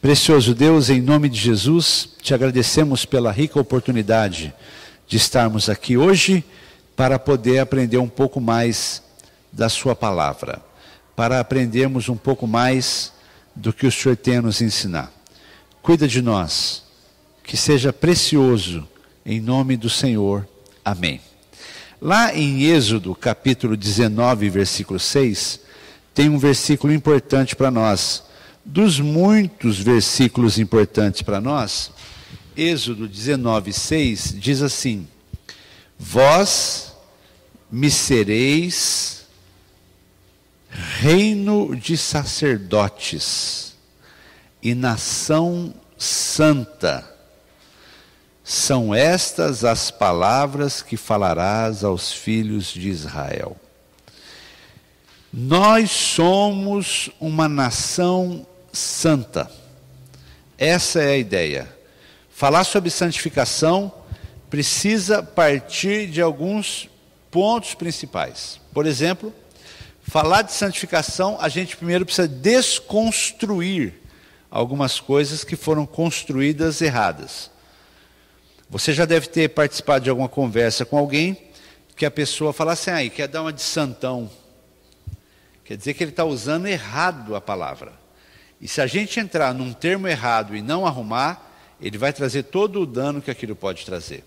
Precioso Deus, em nome de Jesus, te agradecemos pela rica oportunidade de estarmos aqui hoje para poder aprender um pouco mais da sua palavra, para aprendermos um pouco mais do que o Senhor tem a nos ensinar. Cuida de nós, que seja precioso, em nome do Senhor. Amém. Lá em Êxodo, capítulo 19, versículo 6, tem um versículo importante para nós. Dos muitos versículos importantes para nós, Êxodo 19, 6 diz assim: vós me sereis reino de sacerdotes e nação santa. São estas as palavras que falarás aos filhos de Israel. Nós somos uma nação santa. Essa é a ideia. Falar sobre santificação precisa partir de alguns pontos principais. Por exemplo, falar de santificação, a gente primeiro precisa desconstruir algumas coisas que foram construídas erradas. Você já deve ter participado de alguma conversa com alguém que a pessoa fala assim, quer dar uma de santão. Quer dizer que ele está usando errado a palavra. E se a gente entrar num termo errado e não arrumar, ele vai trazer todo o dano que aquilo pode trazer.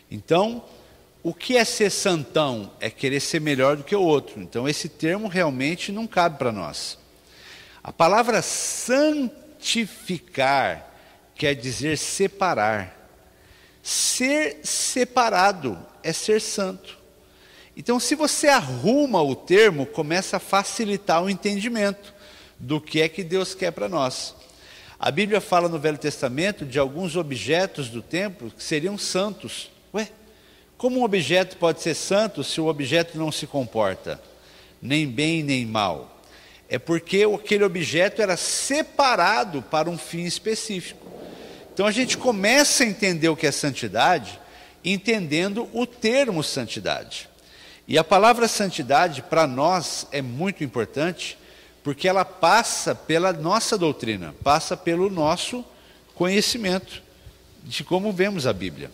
Então, o que é ser santão? É querer ser melhor do que o outro. Então, esse termo realmente não cabe para nós. A palavra santificar quer dizer separar. Ser separado é ser santo. Então, se você arruma o termo, começa a facilitar o entendimento do que é que Deus quer para nós. A Bíblia fala no Velho Testamento de alguns objetos do templo que seriam santos. Como um objeto pode ser santo se o objeto não se comporta, nem bem nem mal? É porque aquele objeto era separado para um fim específico. Então a gente começa a entender o que é santidade, entendendo o termo santidade. E a palavra santidade, para nós, é muito importante, porque ela passa pela nossa doutrina, passa pelo nosso conhecimento de como vemos a Bíblia.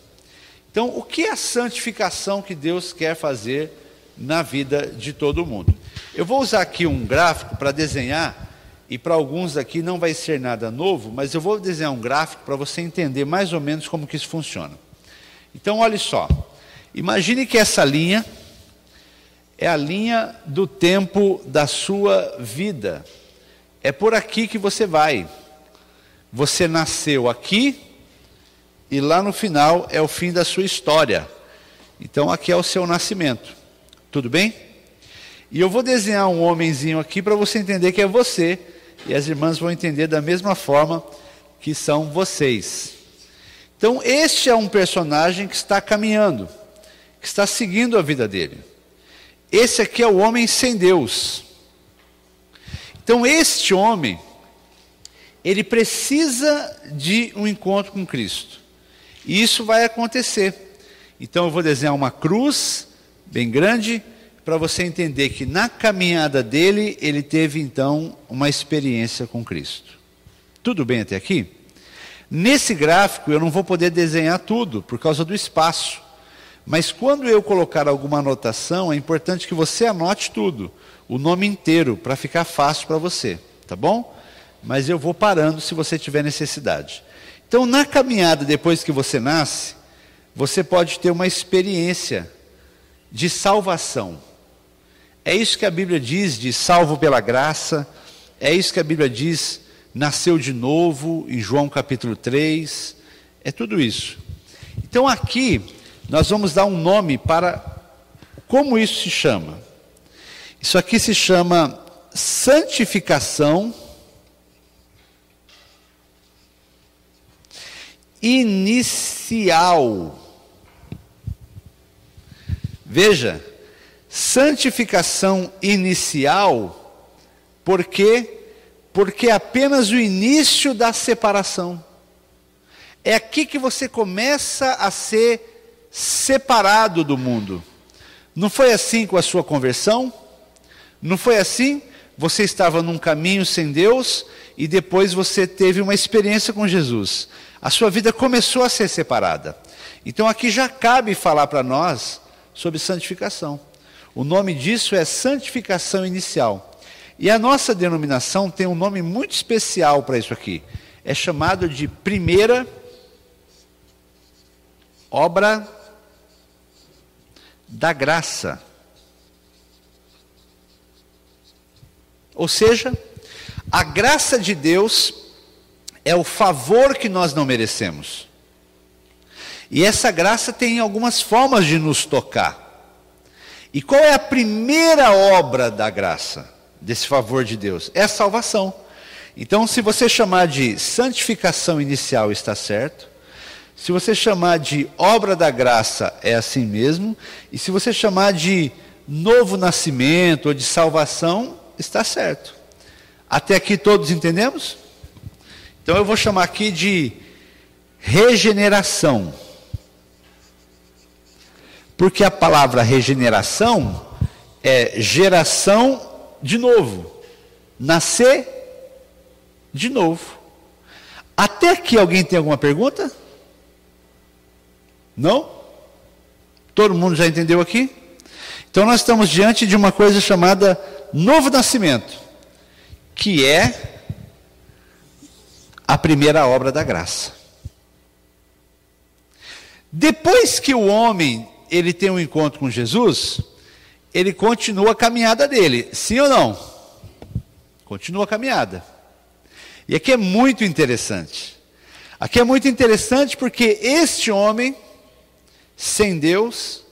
Então, o que é a santificação que Deus quer fazer na vida de todo mundo? Eu vou usar aqui um gráfico para desenhar, e para alguns aqui não vai ser nada novo, mas eu vou desenhar um gráfico para você entender mais ou menos como que isso funciona. Então, olha só, imagine que essa linha é a linha do tempo da sua vida. É por aqui que você vai. Você nasceu aqui e lá no final é o fim da sua história. Então aqui é o seu nascimento. Tudo bem? E eu vou desenhar um homenzinho aqui para você entender que é você. E as irmãs vão entender da mesma forma que são vocês. Então este é um personagem que está caminhando, que está seguindo a vida dele. Esse aqui é o homem sem Deus. Então este homem, ele precisa de um encontro com Cristo. E isso vai acontecer. Então eu vou desenhar uma cruz bem grande, para você entender que na caminhada dele, ele teve então uma experiência com Cristo. Tudo bem até aqui? Nesse gráfico eu não vou poder desenhar tudo, por causa do espaço. Mas quando eu colocar alguma anotação, é importante que você anote tudo, o nome inteiro, para ficar fácil para você, tá bom? Mas eu vou parando se você tiver necessidade. Então, na caminhada depois que você nasce, você pode ter uma experiência de salvação. É isso que a Bíblia diz de salvo pela graça, é isso que a Bíblia diz, nasceu de novo, em João capítulo 3, é tudo isso. Então aqui, nós vamos dar um nome para como isso se chama. Isso aqui se chama santificação inicial. Veja, santificação inicial, por quê? Porque é apenas o início da separação. É aqui que você começa a ser separado do mundo. Não foi assim com a sua conversão? Não foi assim você estava num caminho sem Deus e depois você teve uma experiência com Jesus. A sua vida começou a ser separada. Então aqui já cabe falar para nós sobre santificação. O nome disso é santificação inicial. E a nossa denominação tem um nome muito especial para isso aqui. É chamado de primeira obra da graça. Ou seja, a graça de Deus é o favor que nós não merecemos. E essa graça tem algumas formas de nos tocar. E qual é a primeira obra da graça, desse favor de Deus? É a salvação. Então, se você chamar de santificação inicial, está certo. Se você chamar de obra da graça, é assim mesmo. E se você chamar de novo nascimento ou de salvação, está certo. Até aqui todos entendemos? Então eu vou chamar aqui de regeneração. Porque a palavra regeneração é geração de novo. Nascer de novo. Até aqui alguém tem alguma pergunta? Não? Todo mundo já entendeu aqui? Então nós estamos diante de uma coisa chamada novo nascimento, que é a primeira obra da graça. Depois que o homem ele tem um encontro com Jesus, ele continua a caminhada dele, sim ou não? Continua a caminhada. E aqui é muito interessante. Aqui é muito interessante porque este homem, sem Deus,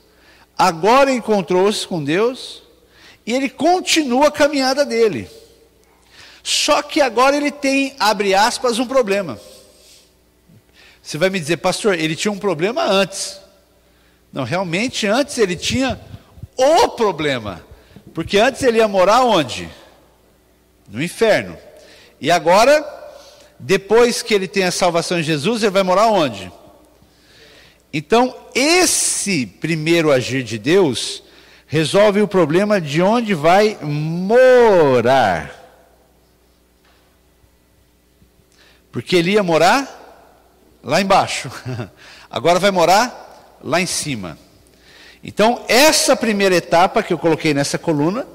agora encontrou-se com Deus, e ele continua a caminhada dele. Só que agora ele tem, abre aspas, um problema. Você vai me dizer, pastor, ele tinha um problema antes. Não, realmente antes ele tinha o problema. Porque antes ele ia morar onde? No inferno. E agora, depois que ele tem a salvação em Jesus, ele vai morar onde? Então, esse primeiro agir de Deus resolve o problema de onde vai morar. Porque ele ia morar lá embaixo. Agora vai morar lá em cima. Então, essa primeira etapa que eu coloquei nessa coluna,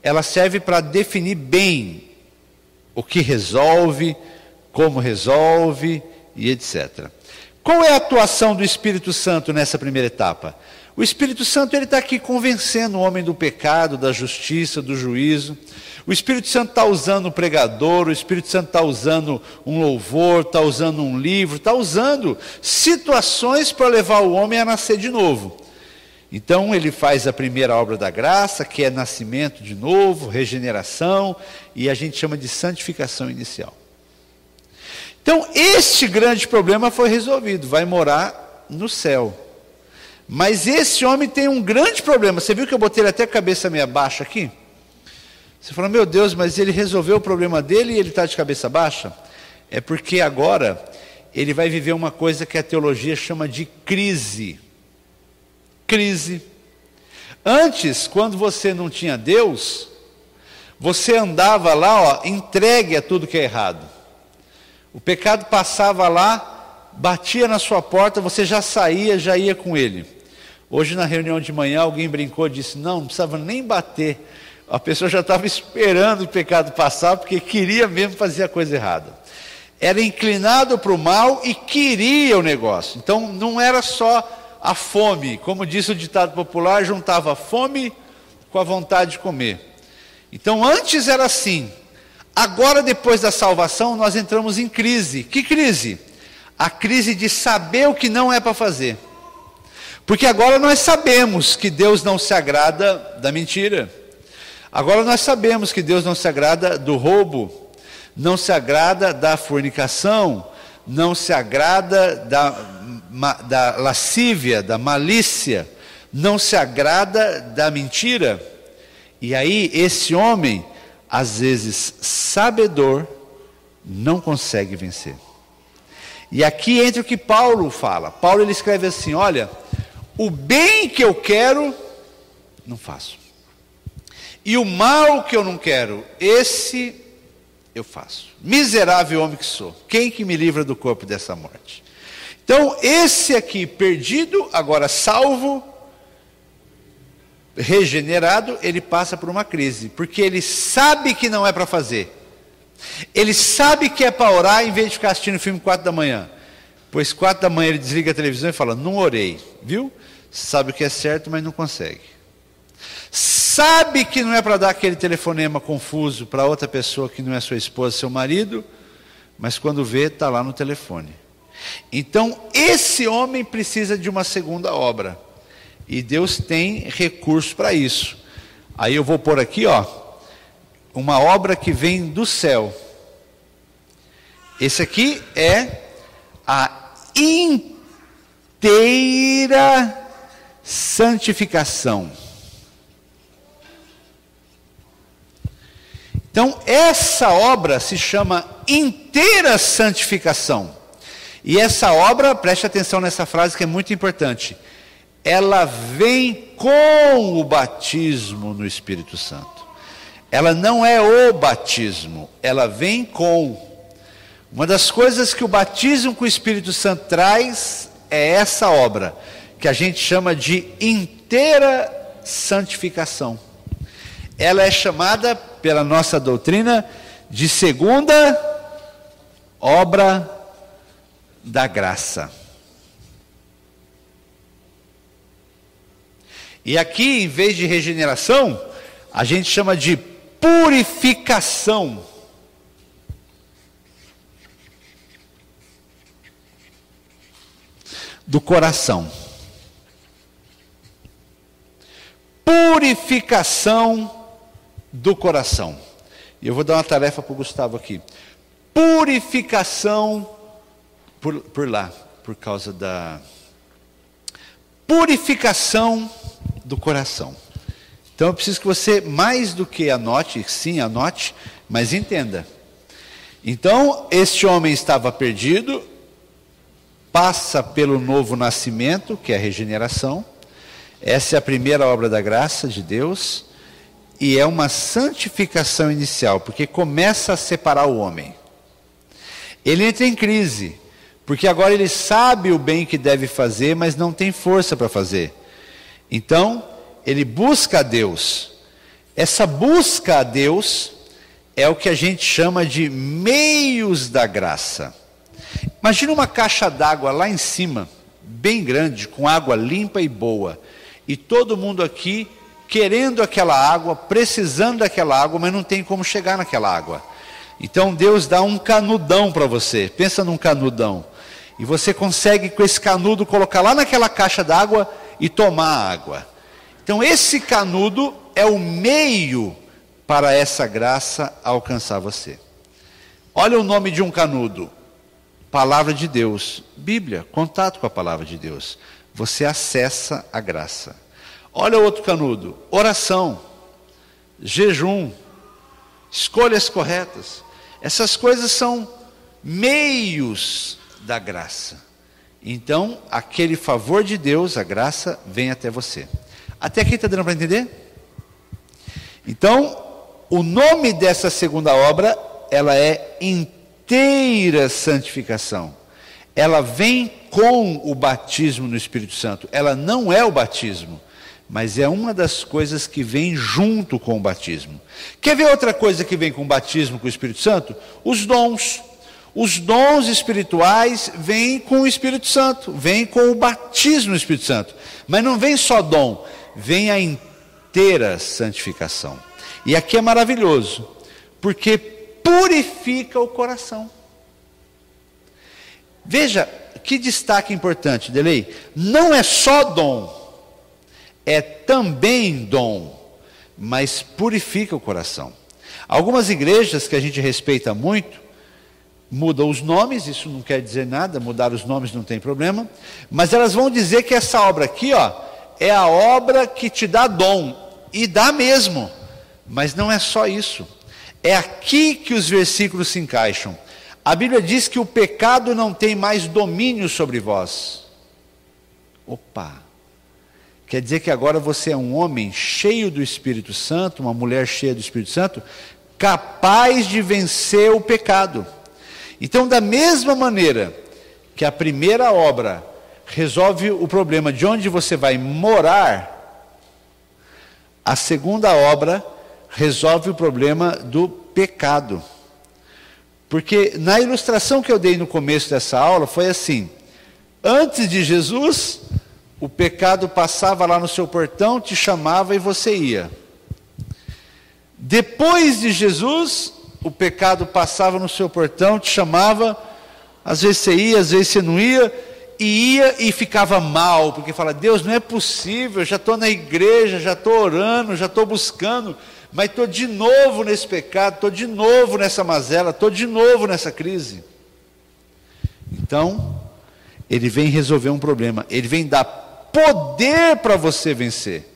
ela serve para definir bem o que resolve, como resolve e etc. Qual é a atuação do Espírito Santo nessa primeira etapa? O Espírito Santo ele está aqui convencendo o homem do pecado, da justiça, do juízo. O Espírito Santo está usando o pregador, o Espírito Santo está usando um louvor, está usando um livro, está usando situações para levar o homem a nascer de novo. Então ele faz a primeira obra da graça, que é nascimento de novo, regeneração, e a gente chama de santificação inicial. Então este grande problema foi resolvido, vai morar no céu. Mas esse homem tem um grande problema. Você viu que eu botei ele até a cabeça meia baixa aqui? Você fala, meu Deus, mas ele resolveu o problema dele e ele está de cabeça baixa? É porque agora ele vai viver uma coisa que a teologia chama de crise. Crise. Antes, quando você não tinha Deus, você andava lá, ó, entregue a tudo que é errado. O pecado passava lá, batia na sua porta, você já saía, já ia com ele. Hoje na reunião de manhã alguém brincou e disse, não precisava nem bater. A pessoa já estava esperando o pecado passar, porque queria mesmo fazer a coisa errada. Era inclinado para o mal e queria o negócio. Então não era só a fome, como disse o ditado popular, juntava a fome com a vontade de comer. Então antes era assim. Agora, depois da salvação, nós entramos em crise. Que crise? A crise de saber o que não é para fazer. Porque agora nós sabemos que Deus não se agrada da mentira. Agora nós sabemos que Deus não se agrada do roubo, não se agrada da fornicação, não se agrada da lascívia, da malícia, não se agrada da mentira. E aí esse homem, às vezes sabedor, não consegue vencer. E aqui entra o que Paulo fala. Paulo ele escreve assim, olha, o bem que eu quero, não faço. E o mal que eu não quero, esse eu faço. Miserável homem que sou, quem que me livra do corpo dessa morte? Então, esse aqui perdido, agora salvo, regenerado, ele passa por uma crise, porque ele sabe que não é para fazer. Ele sabe que é para orar em vez de ficar assistindo filme 4 da manhã. Pois 4 da manhã ele desliga a televisão e fala, não orei, viu? Sabe o que é certo, mas não consegue. Sabe que não é para dar aquele telefonema confuso para outra pessoa que não é sua esposa, seu marido, mas quando vê, está lá no telefone. Então, esse homem precisa de uma segunda obra. E Deus tem recurso para isso. Aí eu vou pôr aqui, ó, uma obra que vem do céu. Esse aqui é a inteira santificação. Então, essa obra se chama inteira santificação. E essa obra, preste atenção nessa frase que é muito importante, ela vem com o batismo no Espírito Santo. Ela não é o batismo, ela vem com. Uma das coisas que o batismo com o Espírito Santo traz é essa obra, que a gente chama de inteira santificação. Ela é chamada, pela nossa doutrina, de segunda obra da graça. E aqui, em vez de regeneração, a gente chama de purificação. Do coração. Purificação do coração. E eu vou dar uma tarefa para o Gustavo aqui. Purificação por lá, por causa da purificação do coração. Então eu preciso que você, mais do que anote, sim, anote, mas entenda. Então, este homem estava perdido, passa pelo novo nascimento, que é a regeneração. Essa é a primeira obra da graça de Deus, e é uma santificação inicial, porque começa a separar o homem. Ele entra em crise, porque agora ele sabe o bem que deve fazer, mas não tem força para fazer. Então, ele busca a Deus. Essa busca a Deus é o que a gente chama de meios da graça. Imagina uma caixa d'água lá em cima, bem grande, com água limpa e boa, e todo mundo aqui querendo aquela água, precisando daquela água, mas não tem como chegar naquela água. Então Deus dá um canudão para você, pensa num canudão, e você consegue com esse canudo colocar lá naquela caixa d'água e tomar a água. Então esse canudo é o meio para essa graça alcançar você. Olha o nome de um canudo, Palavra de Deus, Bíblia, contato com a Palavra de Deus. Você acessa a graça. Olha o outro canudo, oração, jejum, escolhas corretas. Essas coisas são meios da graça. Então, aquele favor de Deus, a graça, vem até você. Até aqui está dando para entender? Então, o nome dessa segunda obra, ela é inteira santificação. Ela vem com o batismo no Espírito Santo. Ela não é o batismo, mas é uma das coisas que vem junto com o batismo. Quer ver outra coisa que vem com o batismo com o Espírito Santo? Os dons. Os dons espirituais vêm com o Espírito Santo, vêm com o batismo no Espírito Santo. Mas não vem só dom, vem a inteira santificação. E aqui é maravilhoso, porque purifica o coração. Veja, que destaque importante, Delei. Não é só dom, é também dom, mas purifica o coração. Algumas igrejas que a gente respeita muito, mudam os nomes, isso não quer dizer nada, mudar os nomes não tem problema, mas elas vão dizer que essa obra aqui, ó, é a obra que te dá dom, e dá mesmo, mas não é só isso. É aqui que os versículos se encaixam. A Bíblia diz que o pecado não tem mais domínio sobre vós. Opa! quer dizer que agora você é um homem cheio do Espírito Santo, uma mulher cheia do Espírito Santo, capaz de vencer o pecado. Então, da mesma maneira que a primeira obra resolve o problema de onde você vai morar, a segunda obra resolve o problema do pecado. Porque na ilustração que eu dei no começo dessa aula foi assim: antes de Jesus, o pecado passava lá no seu portão, te chamava e você ia. Depois de Jesus, o pecado passava no seu portão, te chamava, às vezes você ia, às vezes você não ia, e ficava mal, porque fala: Deus, não é possível, já estou na igreja, já estou orando, já estou buscando, mas estou de novo nesse pecado, estou de novo nessa mazela, estou de novo nessa crise. Então, ele vem resolver um problema, ele vem dar poder para você vencer.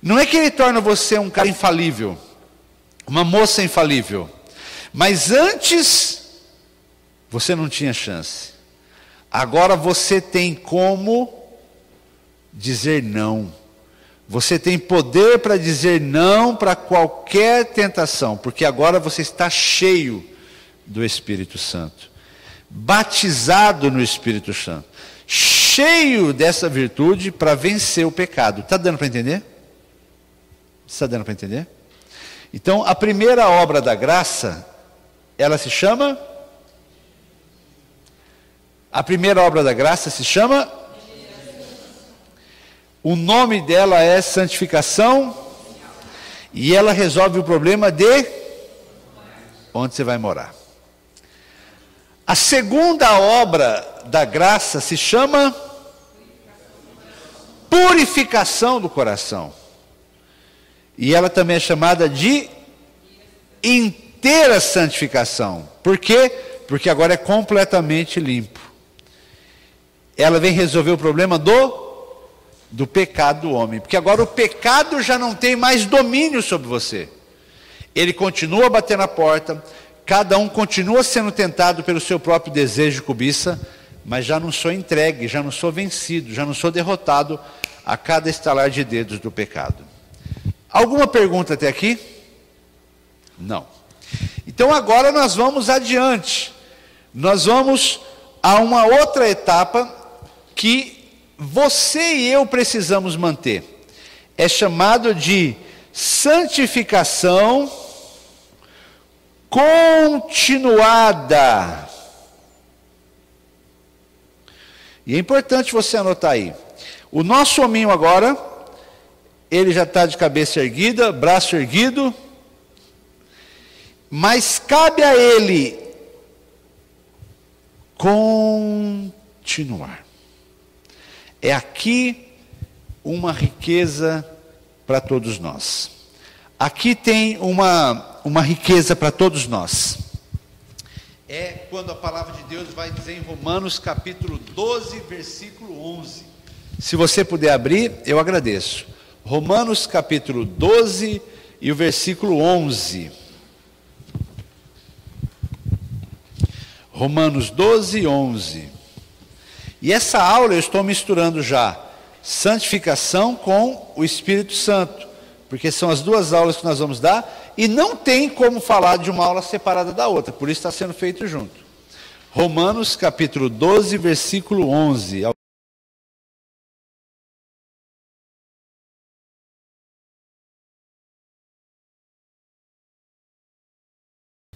Não é que ele torna você um cara infalível, uma moça infalível, mas antes você não tinha chance. Agora você tem como dizer não. Você tem poder para dizer não para qualquer tentação, porque agora você está cheio do Espírito Santo, batizado no Espírito Santo, cheio dessa virtude para vencer o pecado. Está dando para entender? Está dando para entender? Então, a primeira obra da graça, ela se chama... A primeira obra da graça se chama... O nome dela é santificação, e ela resolve o problema de onde você vai morar. A segunda obra da graça se chama purificação do coração. E ela também é chamada de inteira santificação. Por quê? Porque agora é completamente limpo. Ela vem resolver o problema do pecado do homem. Porque agora o pecado já não tem mais domínio sobre você. Ele continua a bater na porta, cada um continua sendo tentado pelo seu próprio desejo e cobiça, mas já não sou entregue, já não sou vencido, já não sou derrotado a cada estalar de dedos do pecado. Alguma pergunta até aqui? Não. Então agora nós vamos adiante. Nós vamos a uma outra etapa que você e eu precisamos manter. É chamado de santificação continuada. E é importante você anotar aí. O nosso hominho agora, ele já está de cabeça erguida, braço erguido, mas cabe a ele continuar. É aqui uma riqueza para todos nós. Aqui tem uma riqueza para todos nós. É quando a palavra de Deus vai dizer em Romanos capítulo 12, versículo 11. Se você puder abrir, eu agradeço. Romanos capítulo 12 e o versículo 11. Romanos 12, 11. E essa aula eu estou misturando já santificação com o Espírito Santo, porque são as duas aulas que nós vamos dar, e não tem como falar de uma aula separada da outra, por isso está sendo feito junto. Romanos capítulo 12, versículo 11.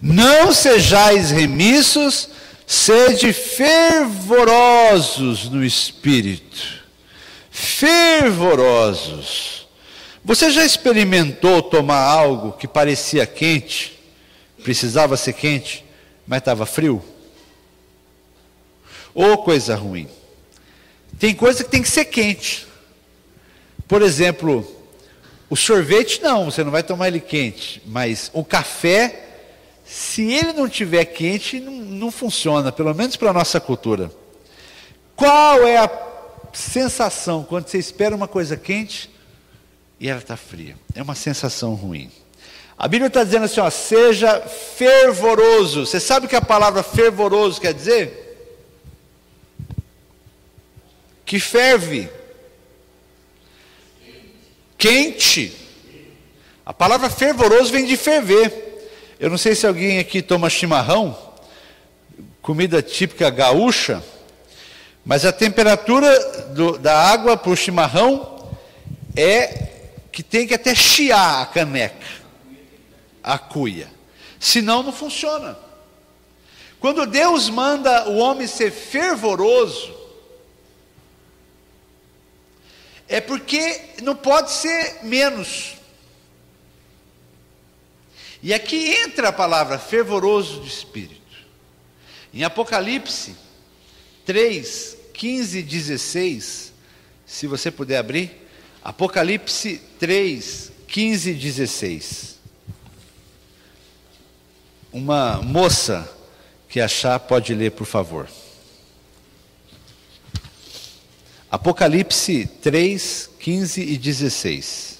Não sejais remissos, sede fervorosos no Espírito. Fervorosos. Você já experimentou tomar algo que parecia quente, precisava ser quente, mas estava frio? Ou coisa ruim. Tem coisa que tem que ser quente. Por exemplo, o sorvete não, você não vai tomar ele quente, mas o café, se ele não estiver quente, não funciona, pelo menos para a nossa cultura. Qual é a sensação quando você espera uma coisa quente e ela está fria? É uma sensação ruim. A Bíblia está dizendo assim, ó, seja fervoroso. Você sabe o que a palavra fervoroso quer dizer? Que ferve. quente. A palavra fervoroso vem de ferver. Eu não sei se alguém aqui toma chimarrão, comida típica gaúcha, mas a temperatura da água para o chimarrão é que tem que até chiar a caneca, a cuia. Senão não funciona. Quando Deus manda o homem ser fervoroso, é porque não pode ser menos. E aqui entra a palavra fervoroso de espírito. Em Apocalipse 3, 15 e 16, se você puder abrir, Apocalipse 3, 15 e 16. Uma moça que achar pode ler, por favor. Apocalipse 3, 15 e 16.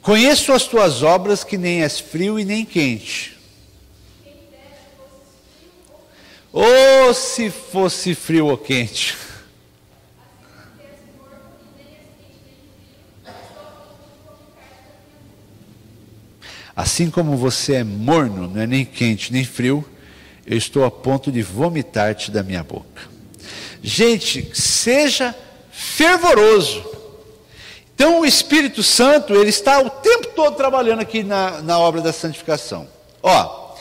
Conheço as tuas obras, que nem és frio e nem quente. Ou se fosse frio ou quente. Assim como você é morno, não é nem quente nem frio, eu estou a ponto de vomitar-te da minha boca. Gente, seja fervoroso. Então o Espírito Santo, ele está o tempo todo trabalhando aqui na obra da santificação. Ó,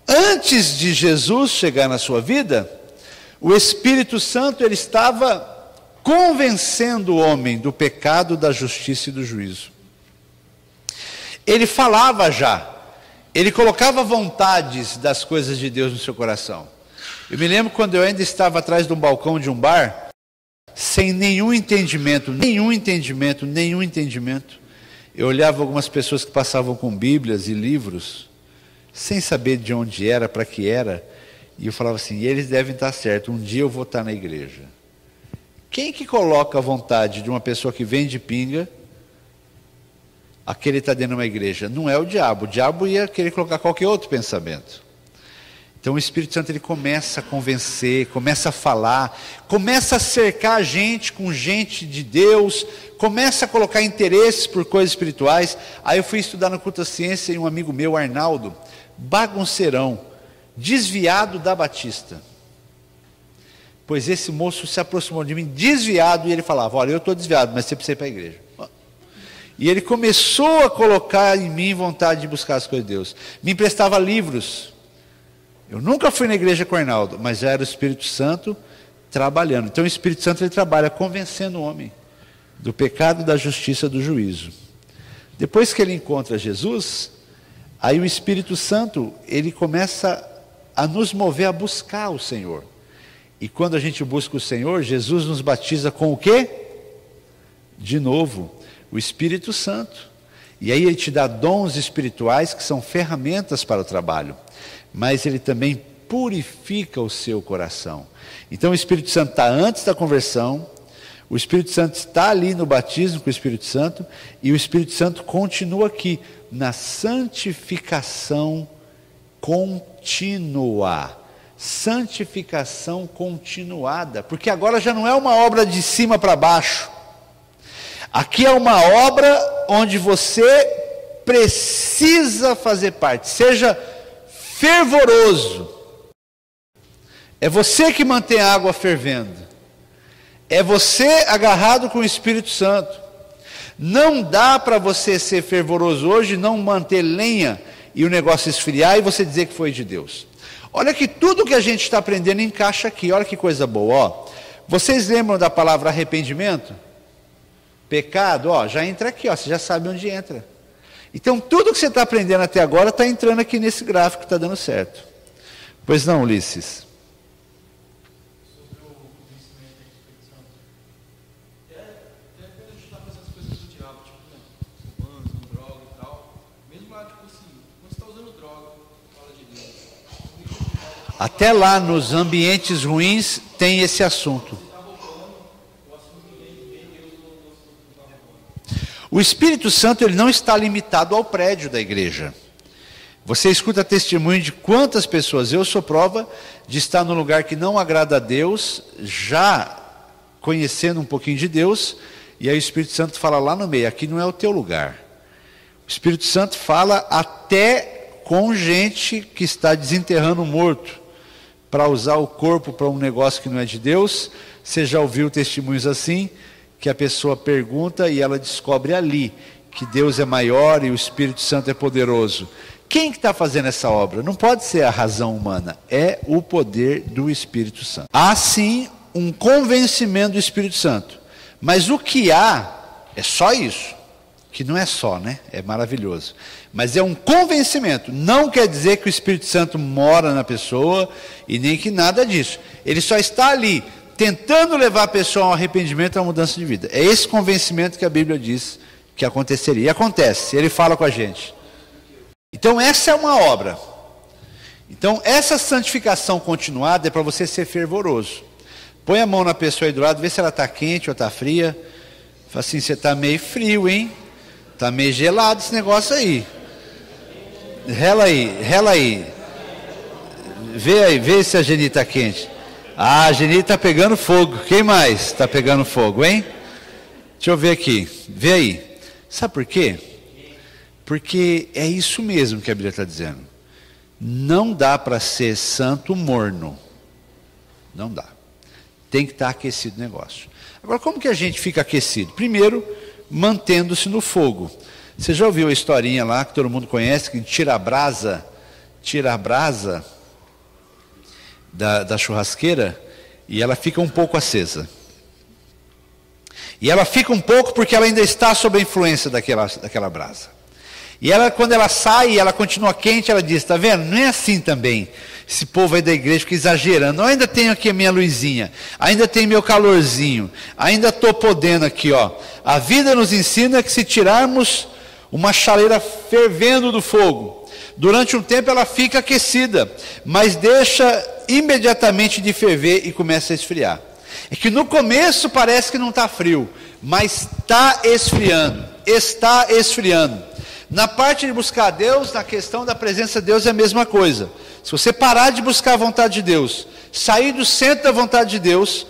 antes de Jesus chegar na sua vida, o Espírito Santo, ele estava convencendo o homem do pecado, da justiça e do juízo. Ele falava já, ele colocava vontades das coisas de Deus no seu coração. Eu me lembro quando eu ainda estava atrás de um balcão de um bar, sem nenhum entendimento, eu olhava algumas pessoas que passavam com bíblias e livros, sem saber de onde era, para que era, e eu falava assim, eles devem estar certos, um dia eu vou estar na igreja. Quem que coloca a vontade de uma pessoa que vende pinga, aquele está dentro de uma igreja? Não é o diabo ia querer colocar qualquer outro pensamento. Então o Espírito Santo, ele começa a convencer, começa a falar, começa a cercar a gente com gente de Deus, começa a colocar interesses por coisas espirituais. Aí eu fui estudar no culto da ciência e um amigo meu, Arnaldo, bagunceirão, desviado da Batista. Pois esse moço se aproximou de mim, desviado, e ele falava, olha, eu estou desviado, mas você precisa ir para a igreja. E ele começou a colocar em mim vontade de buscar as coisas de Deus. Me emprestava livros. Eu nunca fui na igreja com o Arnaldo, mas já era o Espírito Santo trabalhando. Então o Espírito Santo, ele trabalha convencendo o homem do pecado, da justiça, do juízo. Depois que ele encontra Jesus, aí o Espírito Santo, ele começa a nos mover a buscar o Senhor. E quando a gente busca o Senhor, Jesus nos batiza com o quê? De novo, o Espírito Santo. E aí ele te dá dons espirituais que são ferramentas para o trabalho. Mas ele também purifica o seu coração. Então o Espírito Santo está antes da conversão, o Espírito Santo está ali no batismo com o Espírito Santo, e o Espírito Santo continua aqui, na santificação contínua. Santificação continuada, porque agora já não é uma obra de cima para baixo. Aqui é uma obra onde você precisa fazer parte, seja fervoroso. É você que mantém a água fervendo. É você agarrado com o Espírito Santo. Não dá para você ser fervoroso hoje, não manter lenha e o negócio esfriar e você dizer que foi de Deus. Olha que tudo que a gente está aprendendo encaixa aqui. Olha que coisa boa. Ó, vocês lembram da palavra arrependimento? Pecado, ó, já entra aqui, ó, você já sabe onde entra. Então tudo que você está aprendendo até agora está entrando aqui nesse gráfico, está dando certo. Pois não, Ulisses? Sobre o conhecimento do Espírito Santo. Até quando a gente está fazendo as coisas do diabo, tipo, né, fumando, usando droga e tal, mesmo lá, tipo assim, quando você está usando droga, fala de Deus. Até lá nos ambientes ruins tem esse assunto. O Espírito Santo, ele não está limitado ao prédio da igreja. Você escuta testemunho de quantas pessoas, eu sou prova de estar num lugar que não agrada a Deus, já conhecendo um pouquinho de Deus, e aí o Espírito Santo fala lá no meio, aqui não é o teu lugar. O Espírito Santo fala até com gente que está desenterrando um morto, para usar o corpo para um negócio que não é de Deus. Você já ouviu testemunhos assim, que a pessoa pergunta e ela descobre ali que Deus é maior e o Espírito Santo é poderoso. Quem que está fazendo essa obra? Não pode ser a razão humana, é o poder do Espírito Santo. Há sim um convencimento do Espírito Santo, mas o que há é só isso, que não é só, né? É maravilhoso, mas é um convencimento. Não quer dizer que o Espírito Santo mora na pessoa e nem que nada disso. Ele só está ali tentando levar a pessoa ao arrependimento e à mudança de vida. É esse convencimento que a Bíblia diz que aconteceria, e acontece, ele fala com a gente. Então essa é uma obra. Então essa santificação continuada é para você ser fervoroso. Põe a mão na pessoa aí do lado, vê se ela está quente ou está fria. Fala assim, você está meio frio, hein? Está meio gelado esse negócio aí. Rela aí. Vê se a Geni está quente. Ah, a Geni está pegando fogo. Quem mais está pegando fogo, hein? Deixa eu ver aqui. Vê aí. Sabe por quê? Porque é isso mesmo que a Bíblia está dizendo. Não dá para ser santo morno. Não dá. Tem que estar aquecido o negócio. Agora, como que a gente fica aquecido? Primeiro, mantendo-se no fogo. Você já ouviu a historinha lá, que todo mundo conhece, que tira a brasa da churrasqueira e ela fica um pouco acesa. E ela fica um pouco porque ela ainda está sob a influência daquela brasa. E ela, quando ela sai, ela continua quente, ela diz, está vendo? Não é assim também. Esse povo aí da igreja fica exagerando. Eu ainda tenho aqui a minha luzinha, ainda tenho meu calorzinho, ainda estou podendo aqui, ó. A vida nos ensina que se tirarmos uma chaleira fervendo do fogo, durante um tempo ela fica aquecida, mas deixa imediatamente de ferver e começa a esfriar. É que no começo parece que não está frio, mas está esfriando. Na parte de buscar a Deus, na questão da presença de Deus é a mesma coisa. Se você parar de buscar a vontade de Deus, sair do centro da vontade de Deus,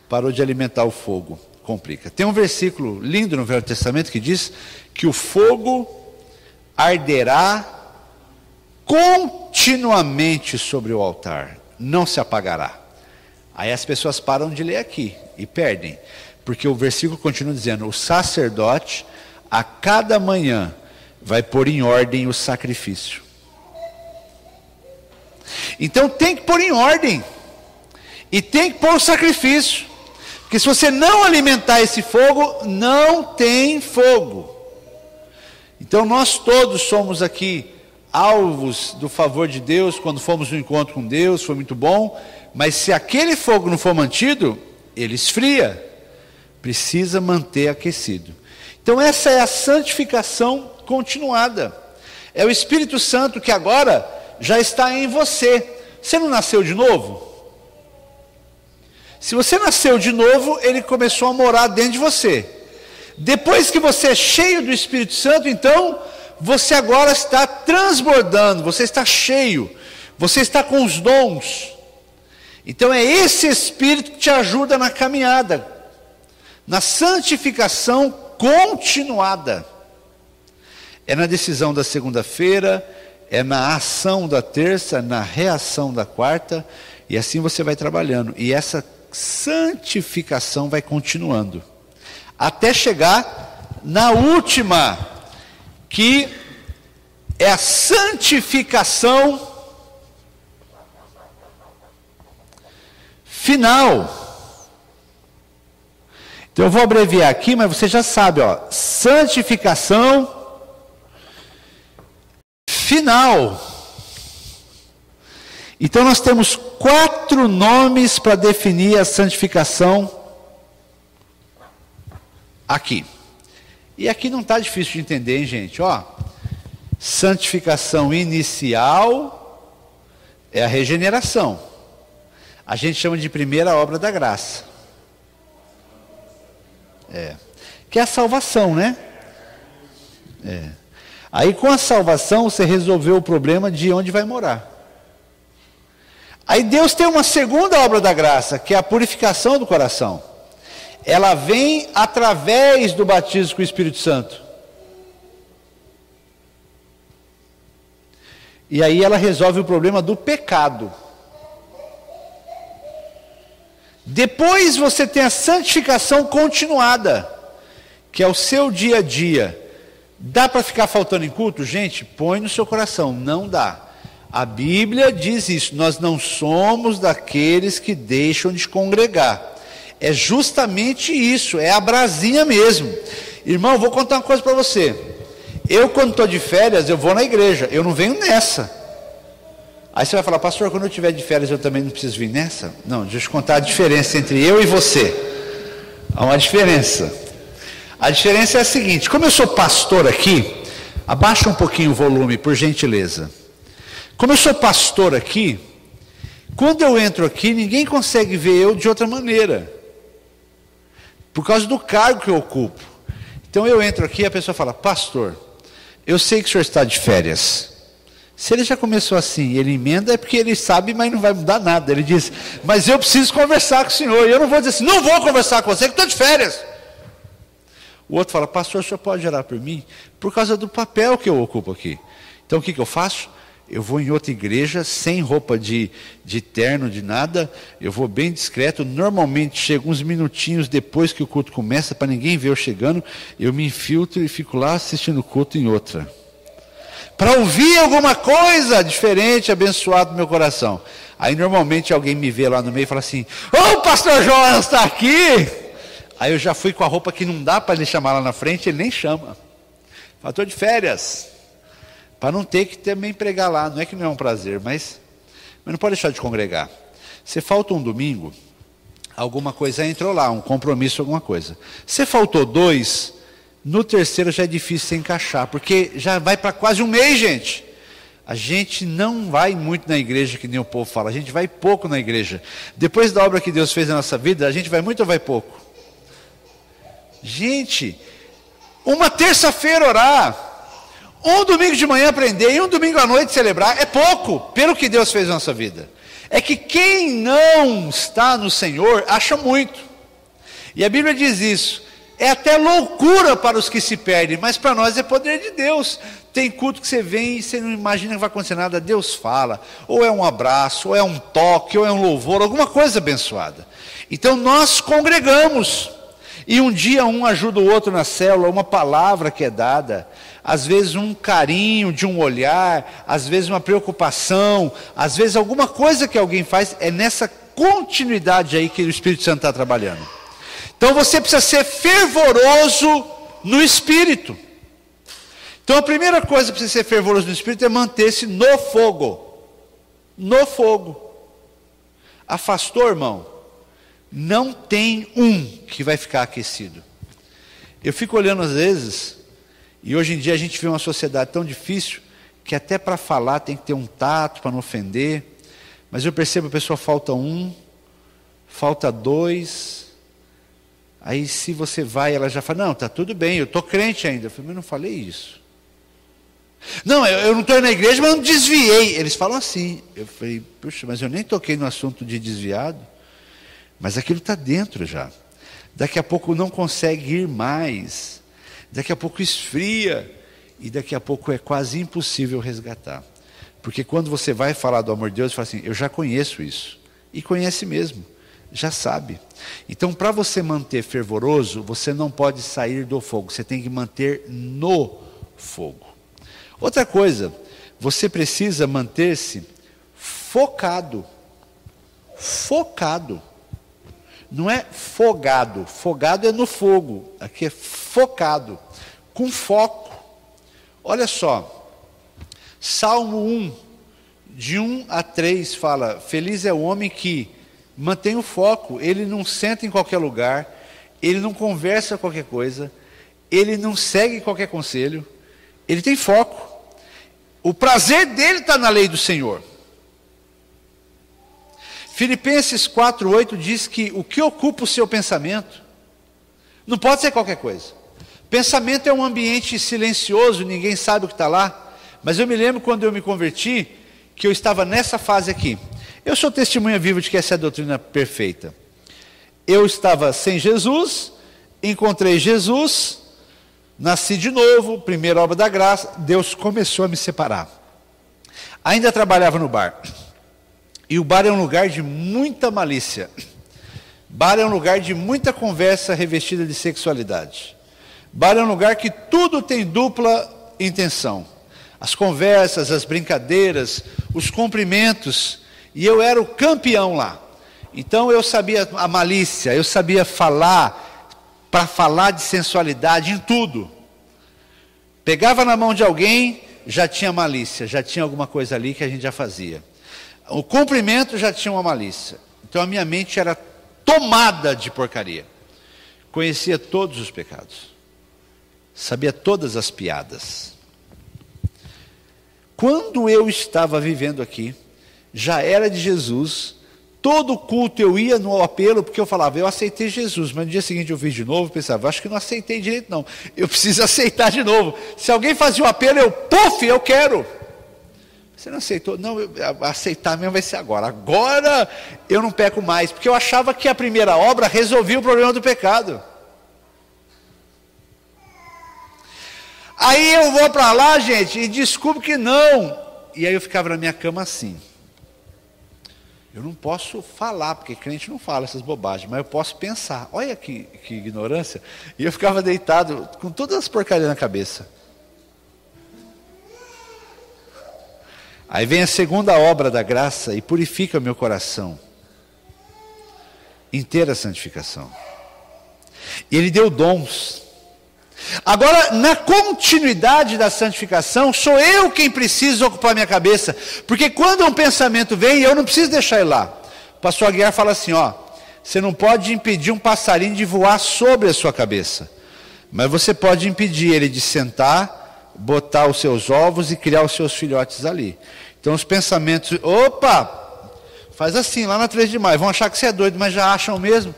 parou de alimentar o fogo, complica. Tem um versículo lindo no Velho Testamento que diz que o fogo arderá continuamente sobre o altar, não se apagará. Aí as pessoas param de ler aqui e perdem, porque o versículo continua dizendo, o sacerdote a cada manhã vai pôr em ordem o sacrifício. Então tem que pôr em ordem, e tem que pôr o sacrifício, porque se você não alimentar esse fogo, não tem fogo. Então nós todos somos aqui alvos do favor de Deus, quando fomos no encontro com Deus, foi muito bom, mas se aquele fogo não for mantido, ele esfria, precisa manter aquecido. Então essa é a santificação continuada, é o Espírito Santo que agora já está em você. Você não nasceu de novo? Se você nasceu de novo, ele começou a morar dentro de você. Depois que você é cheio do Espírito Santo, então você agora está transbordando, você está cheio, você está com os dons. Então é esse Espírito que te ajuda na caminhada, na santificação continuada. É na decisão da segunda-feira, é na ação da terça, na reação da quarta, e assim você vai trabalhando. E essa santificação vai continuando, até chegar na última, que é a santificação final. Então eu vou abreviar aqui, mas você já sabe, ó, santificação final. Então nós temos 4 nomes para definir a santificação aqui. E aqui não está difícil de entender, hein, gente? Ó, santificação inicial é a regeneração. A gente chama de primeira obra da graça. Que é a salvação, né? Aí com a salvação você resolveu o problema de onde vai morar. Aí Deus tem uma segunda obra da graça, que é a purificação do coração. Ela vem através do batismo com o Espírito Santo. E aí ela resolve o problema do pecado. Depois você tem a santificação continuada, que é o seu dia a dia. Dá para ficar faltando em culto? Gente, põe no seu coração, não dá. A Bíblia diz isso, nós não somos daqueles que deixam de congregar. É justamente isso, é a brasinha mesmo. Irmão, vou contar uma coisa para você. Eu, quando estou de férias, eu vou na igreja, eu não venho nessa. Aí você vai falar, pastor, quando eu estiver de férias, eu também não preciso vir nessa? Não, deixa eu contar a diferença entre eu e você. Há uma diferença. A diferença é a seguinte, como eu sou pastor aqui, abaixa um pouquinho o volume, por gentileza. Como eu sou pastor aqui, quando eu entro aqui, ninguém consegue ver eu de outra maneira. Por causa do cargo que eu ocupo. Então eu entro aqui e a pessoa fala, pastor, eu sei que o senhor está de férias. Se ele já começou assim, ele emenda, é porque ele sabe, mas não vai mudar nada. Ele diz, mas eu preciso conversar com o senhor. E eu não vou dizer assim, não vou conversar com você, que estou de férias. O outro fala, pastor, o senhor pode orar por mim? Por causa do papel que eu ocupo aqui. Então o que eu faço? Eu vou em outra igreja, sem roupa de terno, de nada. Eu vou bem discreto. Normalmente chego uns minutinhos depois que o culto começa, para ninguém ver eu chegando. Eu me infiltro e fico lá assistindo o culto em outra. Para ouvir alguma coisa diferente, abençoado no meu coração. Aí normalmente alguém me vê lá no meio e fala assim, ô, pastor Jonas está aqui. Aí eu já fui com a roupa que não dá para ele chamar lá na frente, ele nem chama. Fala, estou de férias. Para não ter que também pregar lá. Não é que não é um prazer, mas não pode deixar de congregar. Você falta um domingo, alguma coisa entrou lá, um compromisso, alguma coisa. Você faltou 2, no terceiro já é difícil se encaixar, porque já vai para quase um mês, gente. A gente não vai muito na igreja, que nem o povo fala, a gente vai pouco na igreja. Depois da obra que Deus fez na nossa vida, a gente vai muito ou vai pouco? Gente, uma terça-feira orar, um domingo de manhã aprender e um domingo à noite celebrar, é pouco, pelo que Deus fez na nossa vida. É que quem não está no Senhor, acha muito. E a Bíblia diz isso, é até loucura para os que se perdem, mas para nós é poder de Deus. Tem culto que você vem e você não imagina que vai acontecer nada, Deus fala, ou é um abraço, ou é um toque, ou é um louvor, alguma coisa abençoada. Então nós congregamos, e um dia um ajuda o outro na célula, uma palavra que é dada, às vezes um carinho de um olhar, às vezes uma preocupação, às vezes alguma coisa que alguém faz, é nessa continuidade aí que o Espírito Santo está trabalhando. Então você precisa ser fervoroso no Espírito. Então a primeira coisa para você ser fervoroso no Espírito é manter-se no fogo. No fogo. Afastou, irmão? Não tem um que vai ficar aquecido. Eu fico olhando às vezes, e hoje em dia a gente vê uma sociedade tão difícil, que até para falar tem que ter um tato para não ofender. Mas eu percebo a pessoa falta 1, falta 2. Aí se você vai, ela já fala, não, está tudo bem, eu estou crente ainda. Eu falei, mas eu não falei isso. Não, eu não estou na igreja, mas eu não desviei. Eles falam assim. Eu falei, puxa, mas eu nem toquei no assunto de desviado. Mas aquilo está dentro já. Daqui a pouco não consegue ir mais. Daqui a pouco esfria. E daqui a pouco é quase impossível resgatar. Porque quando você vai falar do amor de Deus, você fala assim, eu já conheço isso. E conhece mesmo. Já sabe. Então, para você manter fervoroso, você não pode sair do fogo. Você tem que manter no fogo. Outra coisa, você precisa manter-se focado. Focado. Não é fogado. Fogado é no fogo. Aqui é focado. Com foco. Olha só. Salmo 1, de 1 a 3, fala, feliz é o homem que mantém o foco, ele não senta em qualquer lugar, ele não conversa qualquer coisa, ele não segue qualquer conselho, ele tem foco. O prazer dele está na lei do Senhor. Filipenses 4:8 diz que o que ocupa o seu pensamento não pode ser qualquer coisa. Pensamento é um ambiente silencioso, ninguém sabe o que está lá. Mas eu me lembro quando eu me converti, que eu estava nessa fase aqui. Eu sou testemunha viva de que essa é a doutrina perfeita. Eu estava sem Jesus, encontrei Jesus, nasci de novo, primeira obra da graça, Deus começou a me separar. Ainda trabalhava no bar. E o bar é um lugar de muita malícia. Bar é um lugar de muita conversa revestida de sexualidade. Bar é um lugar que tudo tem dupla intenção. As conversas, as brincadeiras, os cumprimentos. E eu era o campeão lá. Então eu sabia a malícia, eu sabia falar, para falar de sensualidade em tudo. Pegava na mão de alguém, já tinha malícia, já tinha alguma coisa ali que a gente já fazia. O cumprimento já tinha uma malícia. Então a minha mente era tomada de porcaria. Conhecia todos os pecados. Sabia todas as piadas. Quando eu estava vivendo aqui, já era de Jesus, todo culto eu ia no apelo, porque eu falava, eu aceitei Jesus, mas no dia seguinte eu fiz de novo, pensava, acho que não aceitei direito não, eu preciso aceitar de novo. Se alguém fazia um apelo, eu quero. Você não aceitou? Não, aceitar mesmo vai ser agora. Agora eu não peco mais, porque eu achava que a primeira obra resolvia o problema do pecado. Aí eu vou para lá, gente, e descubro que não. E aí eu ficava na minha cama assim. Eu não posso falar, porque crente não fala essas bobagens, mas eu posso pensar. Olha que ignorância. E eu ficava deitado com todas as porcarias na cabeça. Aí vem a segunda obra da graça e purifica o meu coração. Inteira santificação. E Ele deu dons. Agora, na continuidade da santificação, sou eu quem preciso ocupar minha cabeça. Porque quando um pensamento vem, eu não preciso deixar ele lá. O pastor Aguiar fala assim, você não pode impedir um passarinho de voar sobre a sua cabeça. Mas você pode impedir ele de sentar, botar os seus ovos e criar os seus filhotes ali. Então os pensamentos, faz assim, lá na 3 de maio, vão achar que você é doido, mas já acham mesmo.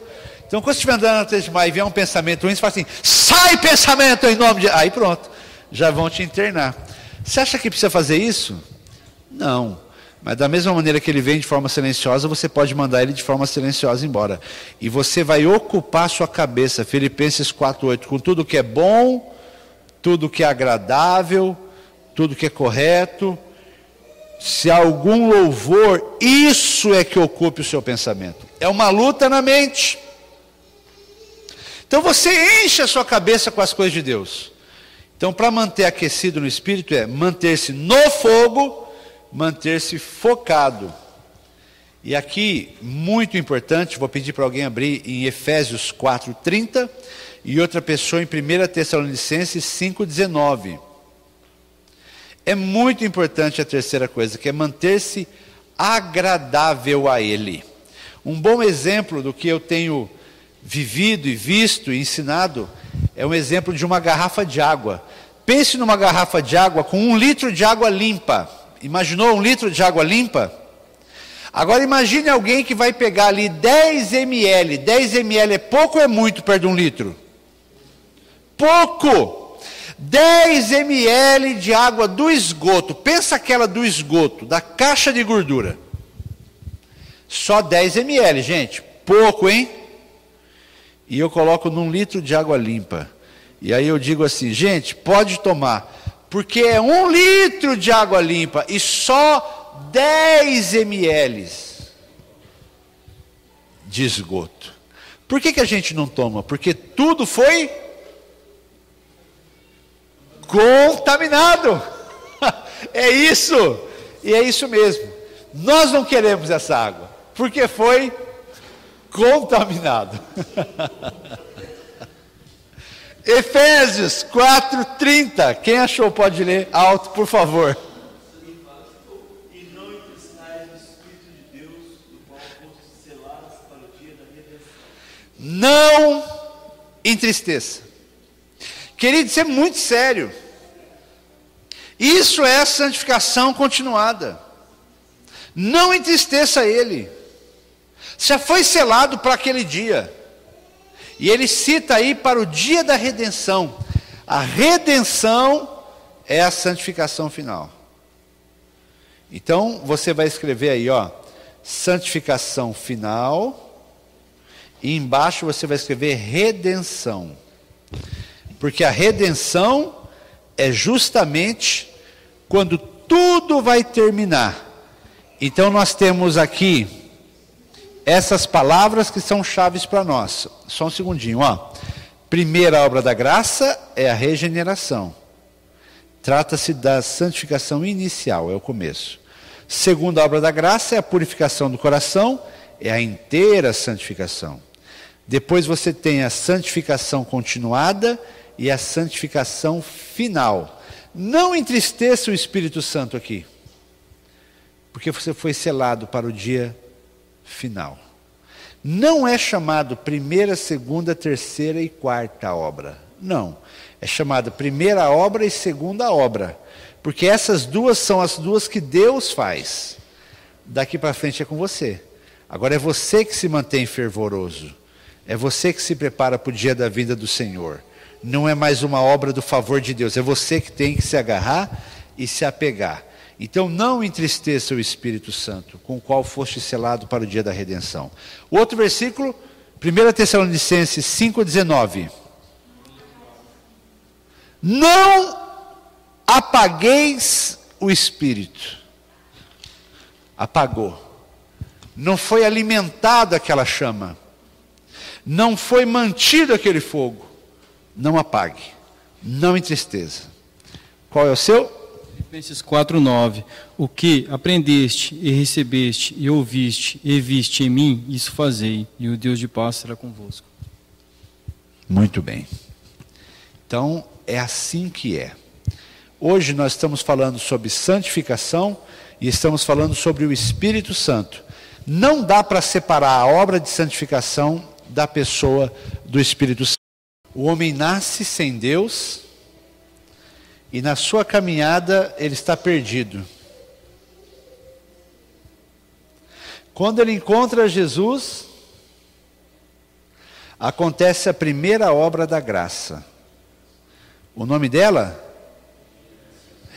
Então quando você estiver andando na 3 de maio e vier um pensamento ruim, você fala assim, sai pensamento em nome de... Aí pronto, já vão te internar. Você acha que precisa fazer isso? Não. Mas da mesma maneira que ele vem de forma silenciosa, você pode mandar ele de forma silenciosa embora. E você vai ocupar sua cabeça, Filipenses 4:8, com tudo que é bom, tudo que é agradável, tudo que é correto. Se há algum louvor, isso é que ocupe o seu pensamento. É uma luta na mente. Então você enche a sua cabeça com as coisas de Deus. Então para manter aquecido no Espírito é manter-se no fogo, manter-se focado. E aqui, muito importante, vou pedir para alguém abrir em Efésios 4:30 e outra pessoa em 1 Tessalonicenses 5:19. É muito importante a terceira coisa, que é manter-se agradável a Ele. Um bom exemplo do que eu tenho vivido e visto e ensinado é um exemplo de uma garrafa de água. Pense numa garrafa de água com 1 litro de água limpa. Imaginou 1 litro de água limpa? Agora imagine alguém que vai pegar ali 10 ml. 10 ml é pouco ou é muito perto de 1 litro? Pouco! 10 ml de água do esgoto. Pensa aquela do esgoto, da caixa de gordura. Só 10 ml, gente. Pouco, hein? E eu coloco num litro de água limpa. E aí eu digo assim, gente, pode tomar. Porque é 1 litro de água limpa e só 10 ml de esgoto. Por que a gente não toma? Porque tudo foi contaminado. É isso. E é isso mesmo. Nós não queremos essa água, porque foi contaminado. Efésios 4:30. Quem achou pode ler alto, por favor. E não entristeçais o Espírito de Deus, do qual fostes selados para o dia da redenção. Não entristeça. Querido, isso é muito sério. Isso é santificação continuada. Não entristeça ele. Já foi selado para aquele dia. E ele cita aí para o dia da redenção. A redenção é a santificação final. Então você vai escrever aí, santificação final, e embaixo você vai escrever redenção. Porque a redenção é justamente quando tudo vai terminar. Então nós temos aqui essas palavras que são chaves para nós. Só um segundinho, ó. Primeira obra da graça é a regeneração. Trata-se da santificação inicial, é o começo. Segunda obra da graça é a purificação do coração, é a inteira santificação. Depois você tem a santificação continuada e a santificação final. Não entristeça o Espírito Santo aqui, porque você foi selado para o dia final. Não é chamado primeira, segunda, terceira e quarta obra. Não. É chamado primeira obra e segunda obra. Porque essas duas são as duas que Deus faz. Daqui para frente é com você. Agora é você que se mantém fervoroso. É você que se prepara para o dia da vinda do Senhor. Não é mais uma obra do favor de Deus. É você que tem que se agarrar e se apegar. Então não entristeça o Espírito Santo, com o qual foste selado para o dia da redenção. O outro versículo, 1 Tessalonicenses 5,19. Não apagueis o Espírito. Apagou. Não foi alimentada aquela chama. Não foi mantido aquele fogo. Não apague. Não entristeça. Qual é o seu? Filipenses 4:9. O que aprendeste e recebeste e ouviste e viste em mim, isso fazei, e o Deus de paz será convosco. Muito bem. Então, é assim que é. Hoje nós estamos falando sobre santificação e estamos falando sobre o Espírito Santo. Não dá para separar a obra de santificação da pessoa do Espírito Santo. O homem nasce sem Deus e na sua caminhada ele está perdido. Quando ele encontra Jesus, acontece a primeira obra da graça. O nome dela?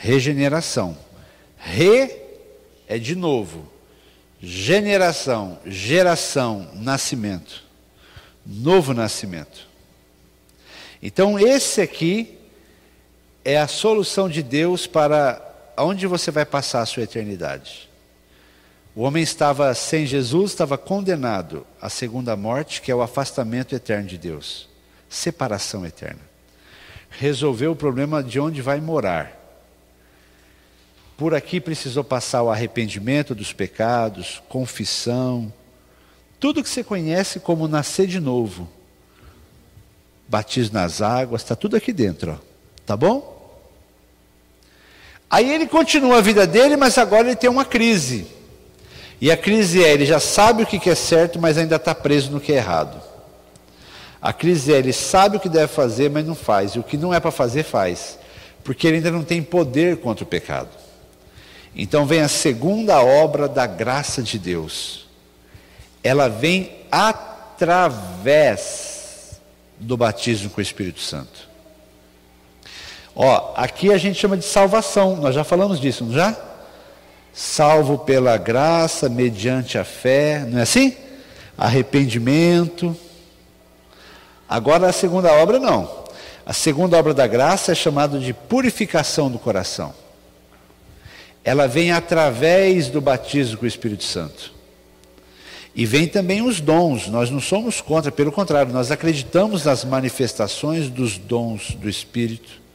Regeneração. Re é de novo. Generação, geração, nascimento. Novo nascimento. Então esse aqui é a solução de Deus para onde você vai passar a sua eternidade. O homem estava sem Jesus, estava condenado à segunda morte, que é o afastamento eterno de Deus. Separação eterna. Resolveu o problema de onde vai morar. Por aqui precisou passar o arrependimento dos pecados, confissão, tudo que você conhece como nascer de novo. Batismo nas águas, está tudo aqui dentro, ó. Tá bom? Aí ele continua a vida dele, mas agora ele tem uma crise. E a crise é, ele já sabe o que é certo, mas ainda está preso no que é errado. A crise é, ele sabe o que deve fazer, mas não faz. E o que não é para fazer, faz. Porque ele ainda não tem poder contra o pecado. Então vem a segunda obra da graça de Deus. Ela vem através do batismo com o Espírito Santo. Ó, aqui a gente chama de salvação. Nós já falamos disso, não já? Salvo pela graça, mediante a fé. Não é assim? Arrependimento. Agora a segunda obra não. A segunda obra da graça é chamada de purificação do coração. Ela vem através do batismo com o Espírito Santo. E vem também os dons. Nós não somos contra, pelo contrário, nós acreditamos nas manifestações dos dons do Espírito.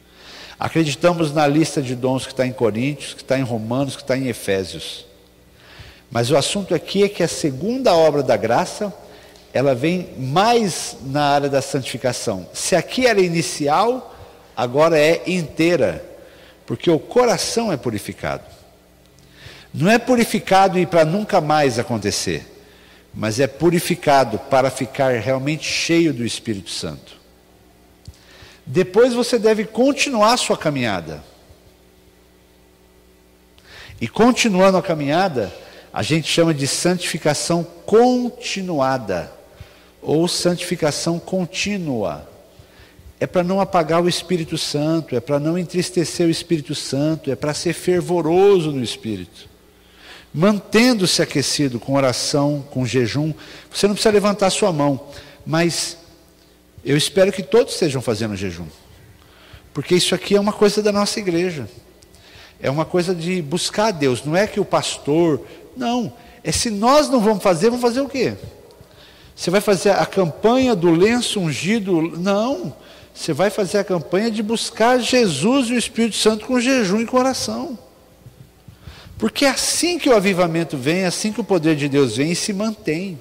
Acreditamos na lista de dons que está em Coríntios, que está em Romanos, que está em Efésios. Mas o assunto aqui é que a segunda obra da graça, ela vem mais na área da santificação. Se aqui era inicial, agora é inteira, porque o coração é purificado. Não é purificado e para nunca mais acontecer, mas é purificado para ficar realmente cheio do Espírito Santo. Depois você deve continuar a sua caminhada. E continuando a caminhada, a gente chama de santificação continuada, ou santificação contínua. É para não apagar o Espírito Santo, é para não entristecer o Espírito Santo, é para ser fervoroso no Espírito. mantendo-se aquecido com oração, com jejum. Você não precisa levantar sua mão, mas eu espero que todos estejam fazendo jejum, porque isso aqui é uma coisa da nossa igreja, é uma coisa de buscar a Deus. Não é que o pastor, não, é se nós não vamos fazer o quê? Você vai fazer a campanha do lenço ungido? Não, você vai fazer a campanha de buscar Jesus e o Espírito Santo com jejum e com oração. Porque é assim que o avivamento vem, é assim que o poder de Deus vem e se mantém.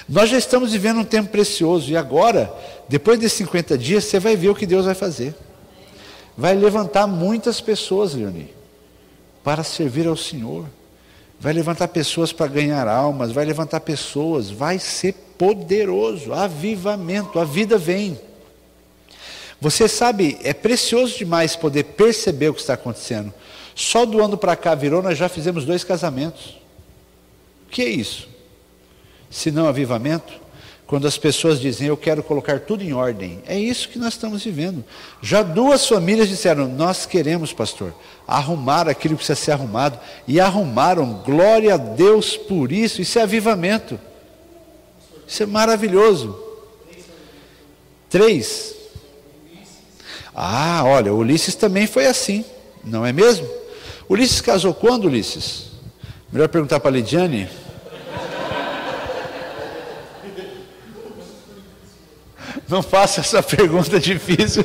Nós já estamos vivendo um tempo precioso, e agora, depois desses 50 dias, você vai ver o que Deus vai fazer. Vai levantar muitas pessoas, Leoni, para servir ao Senhor. Vai levantar pessoas para ganhar almas, vai levantar pessoas, vai ser poderoso, avivamento, a vida vem. Você sabe, é precioso demais poder perceber o que está acontecendo. Só do ano para cá virou, nós já fizemos 2 casamentos. O que é isso? Se não avivamento? Quando as pessoas dizem, eu quero colocar tudo em ordem. É isso que nós estamos vivendo. Já 2 famílias disseram, nós queremos, pastor, arrumar aquilo que precisa ser arrumado. E arrumaram, glória a Deus por isso. Isso é avivamento. Isso é maravilhoso. 3. Ah, olha, Ulisses também foi assim, não é mesmo? Ulisses casou quando, Ulisses? Melhor perguntar para a Lidiane. Não faça essa pergunta difícil.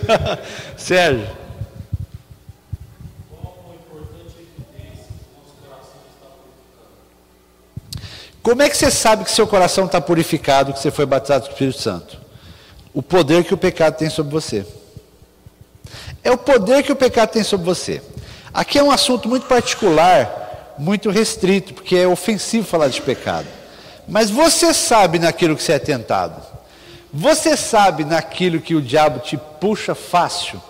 Sérgio. Como é que você sabe que seu coração está purificado, que você foi batizado com o Espírito Santo? O poder que o pecado tem sobre você. É o poder que o pecado tem sobre você. Aqui é um assunto muito particular, muito restrito, porque é ofensivo falar de pecado. Mas você sabe naquilo que você é tentado. Você sabe naquilo que o diabo te puxa fácil.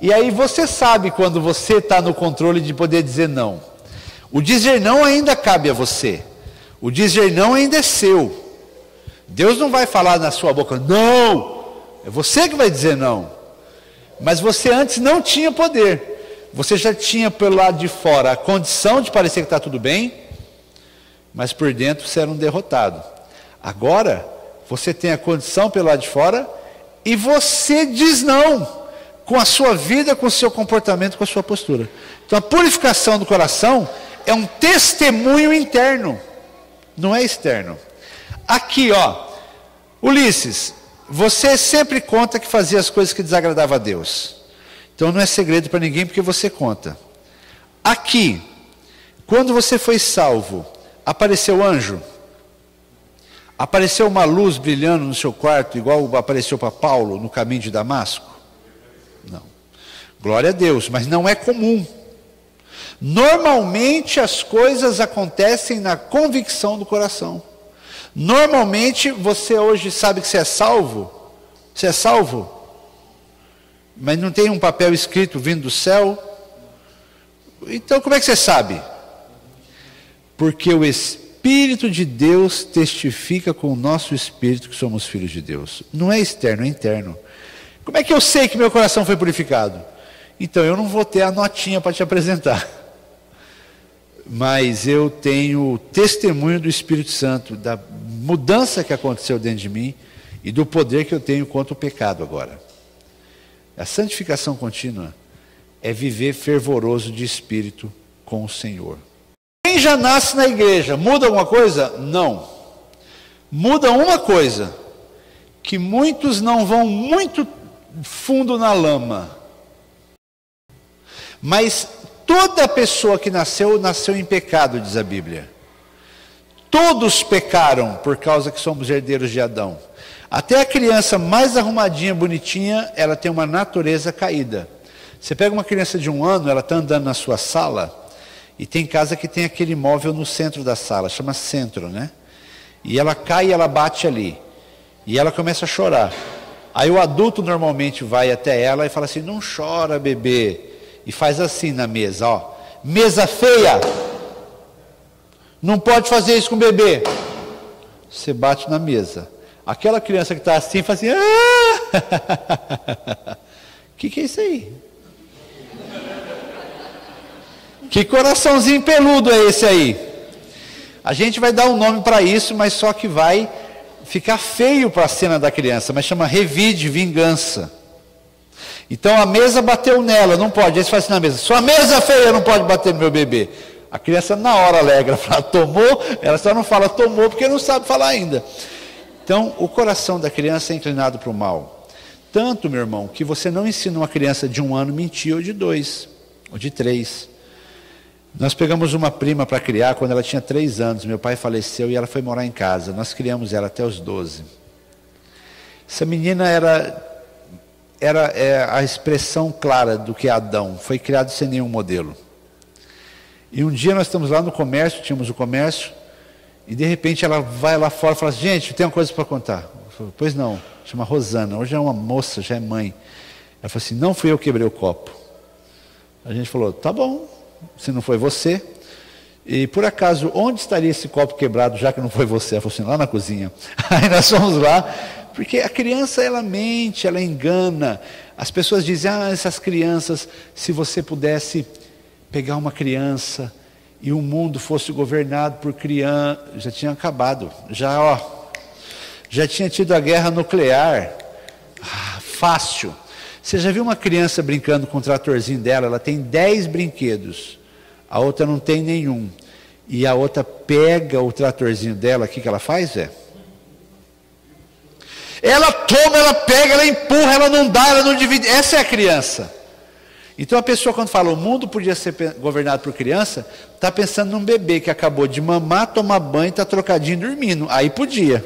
E aí você sabe quando você está no controle de poder dizer não. O dizer não ainda cabe a você. O dizer não ainda é seu. Deus não vai falar na sua boca, não. É você que vai dizer não. Mas você antes não tinha poder. Você já tinha pelo lado de fora a condição de parecer que está tudo bem, mas por dentro você era um derrotado. Agora, você tem a condição pelo lado de fora e você diz não, com a sua vida, com o seu comportamento, com a sua postura. Então a purificação do coração é um testemunho interno, não é externo. Aqui, ó, Ulisses, você sempre conta que fazia as coisas que desagradavam a Deus. Então não é segredo para ninguém porque você conta. Aqui, quando você foi salvo, apareceu anjo? Apareceu uma luz brilhando no seu quarto, igual apareceu para Paulo no caminho de Damasco? Não. Glória a Deus, mas não é comum. Normalmente as coisas acontecem na convicção do coração. Normalmente você hoje sabe que você é salvo. Você é salvo? Mas não tem um papel escrito vindo do céu? Então como é que você sabe? Porque o Espírito de Deus testifica com o nosso espírito que somos filhos de Deus. Não é externo, é interno. Como é que eu sei que meu coração foi purificado? Então eu não vou ter a notinha para te apresentar. Mas eu tenho o testemunho do Espírito Santo, da mudança que aconteceu dentro de mim e do poder que eu tenho contra o pecado agora. A santificação contínua é viver fervoroso de espírito com o Senhor. Quem já nasce na igreja, muda alguma coisa? Não. Muda uma coisa, que muitos não vão muito fundo na lama. Mas toda pessoa que nasceu, nasceu em pecado, diz a Bíblia. Todos pecaram por causa que somos herdeiros de Adão. Até a criança mais arrumadinha, bonitinha, ela tem uma natureza caída. Você pega uma criança de 1 ano, ela está andando na sua sala, e tem casa que tem aquele móvel no centro da sala, chama centro, né? E ela cai e ela bate ali. E ela começa a chorar. Aí o adulto normalmente vai até ela e fala assim, não chora, bebê. E faz assim na mesa, ó. Mesa feia! Não pode fazer isso com o bebê. Você bate na mesa. Aquela criança que está assim, faz assim, que é isso aí? Que coraçãozinho peludo é esse aí? A gente vai dar um nome para isso, mas só que vai ficar feio para a cena da criança, mas chama revide, vingança. Então a mesa bateu nela, não pode. Aí você fala assim na mesa: sua mesa feia não pode bater no meu bebê. A criança na hora alegra, fala tomou, ela só não fala tomou porque não sabe falar ainda. Então o coração da criança é inclinado para o mal. Tanto, meu irmão, que você não ensina uma criança de 1 ano mentir, ou de 2, ou de 3. Nós pegamos uma prima para criar quando ela tinha 3 anos. Meu pai faleceu e ela foi morar em casa. Nós criamos ela até os 12. Essa menina era a expressão clara do que é Adão. Foi criado sem nenhum modelo. E um dia nós estamos lá no comércio, tínhamos o comércio, e de repente ela vai lá fora e fala assim: gente, eu tenho uma coisa para contar. Eu falo: pois não, chama Rosana, hoje é uma moça, já é mãe. Ela falou assim: não fui eu que quebrei o copo. A gente falou: tá bom, se não foi você. E por acaso, onde estaria esse copo quebrado, já que não foi você? Ela falou assim: lá na cozinha. Aí nós fomos lá, porque a criança, ela mente, ela engana. As pessoas dizem: ah, essas crianças, se você pudesse pegar uma criança e o mundo fosse governado por criança, já tinha acabado, já tinha tido a guerra nuclear. Fácil. Você já viu uma criança brincando com o tratorzinho dela? Ela tem 10 brinquedos, a outra não tem nenhum, e a outra pega o tratorzinho dela, o que ela faz? Ela toma, ela pega, ela empurra, ela não dá, ela não divide. Essa é a criança. Então a pessoa, quando fala o mundo podia ser governado por criança, está pensando num bebê que acabou de mamar, tomar banho, está trocadinho dormindo. Aí podia.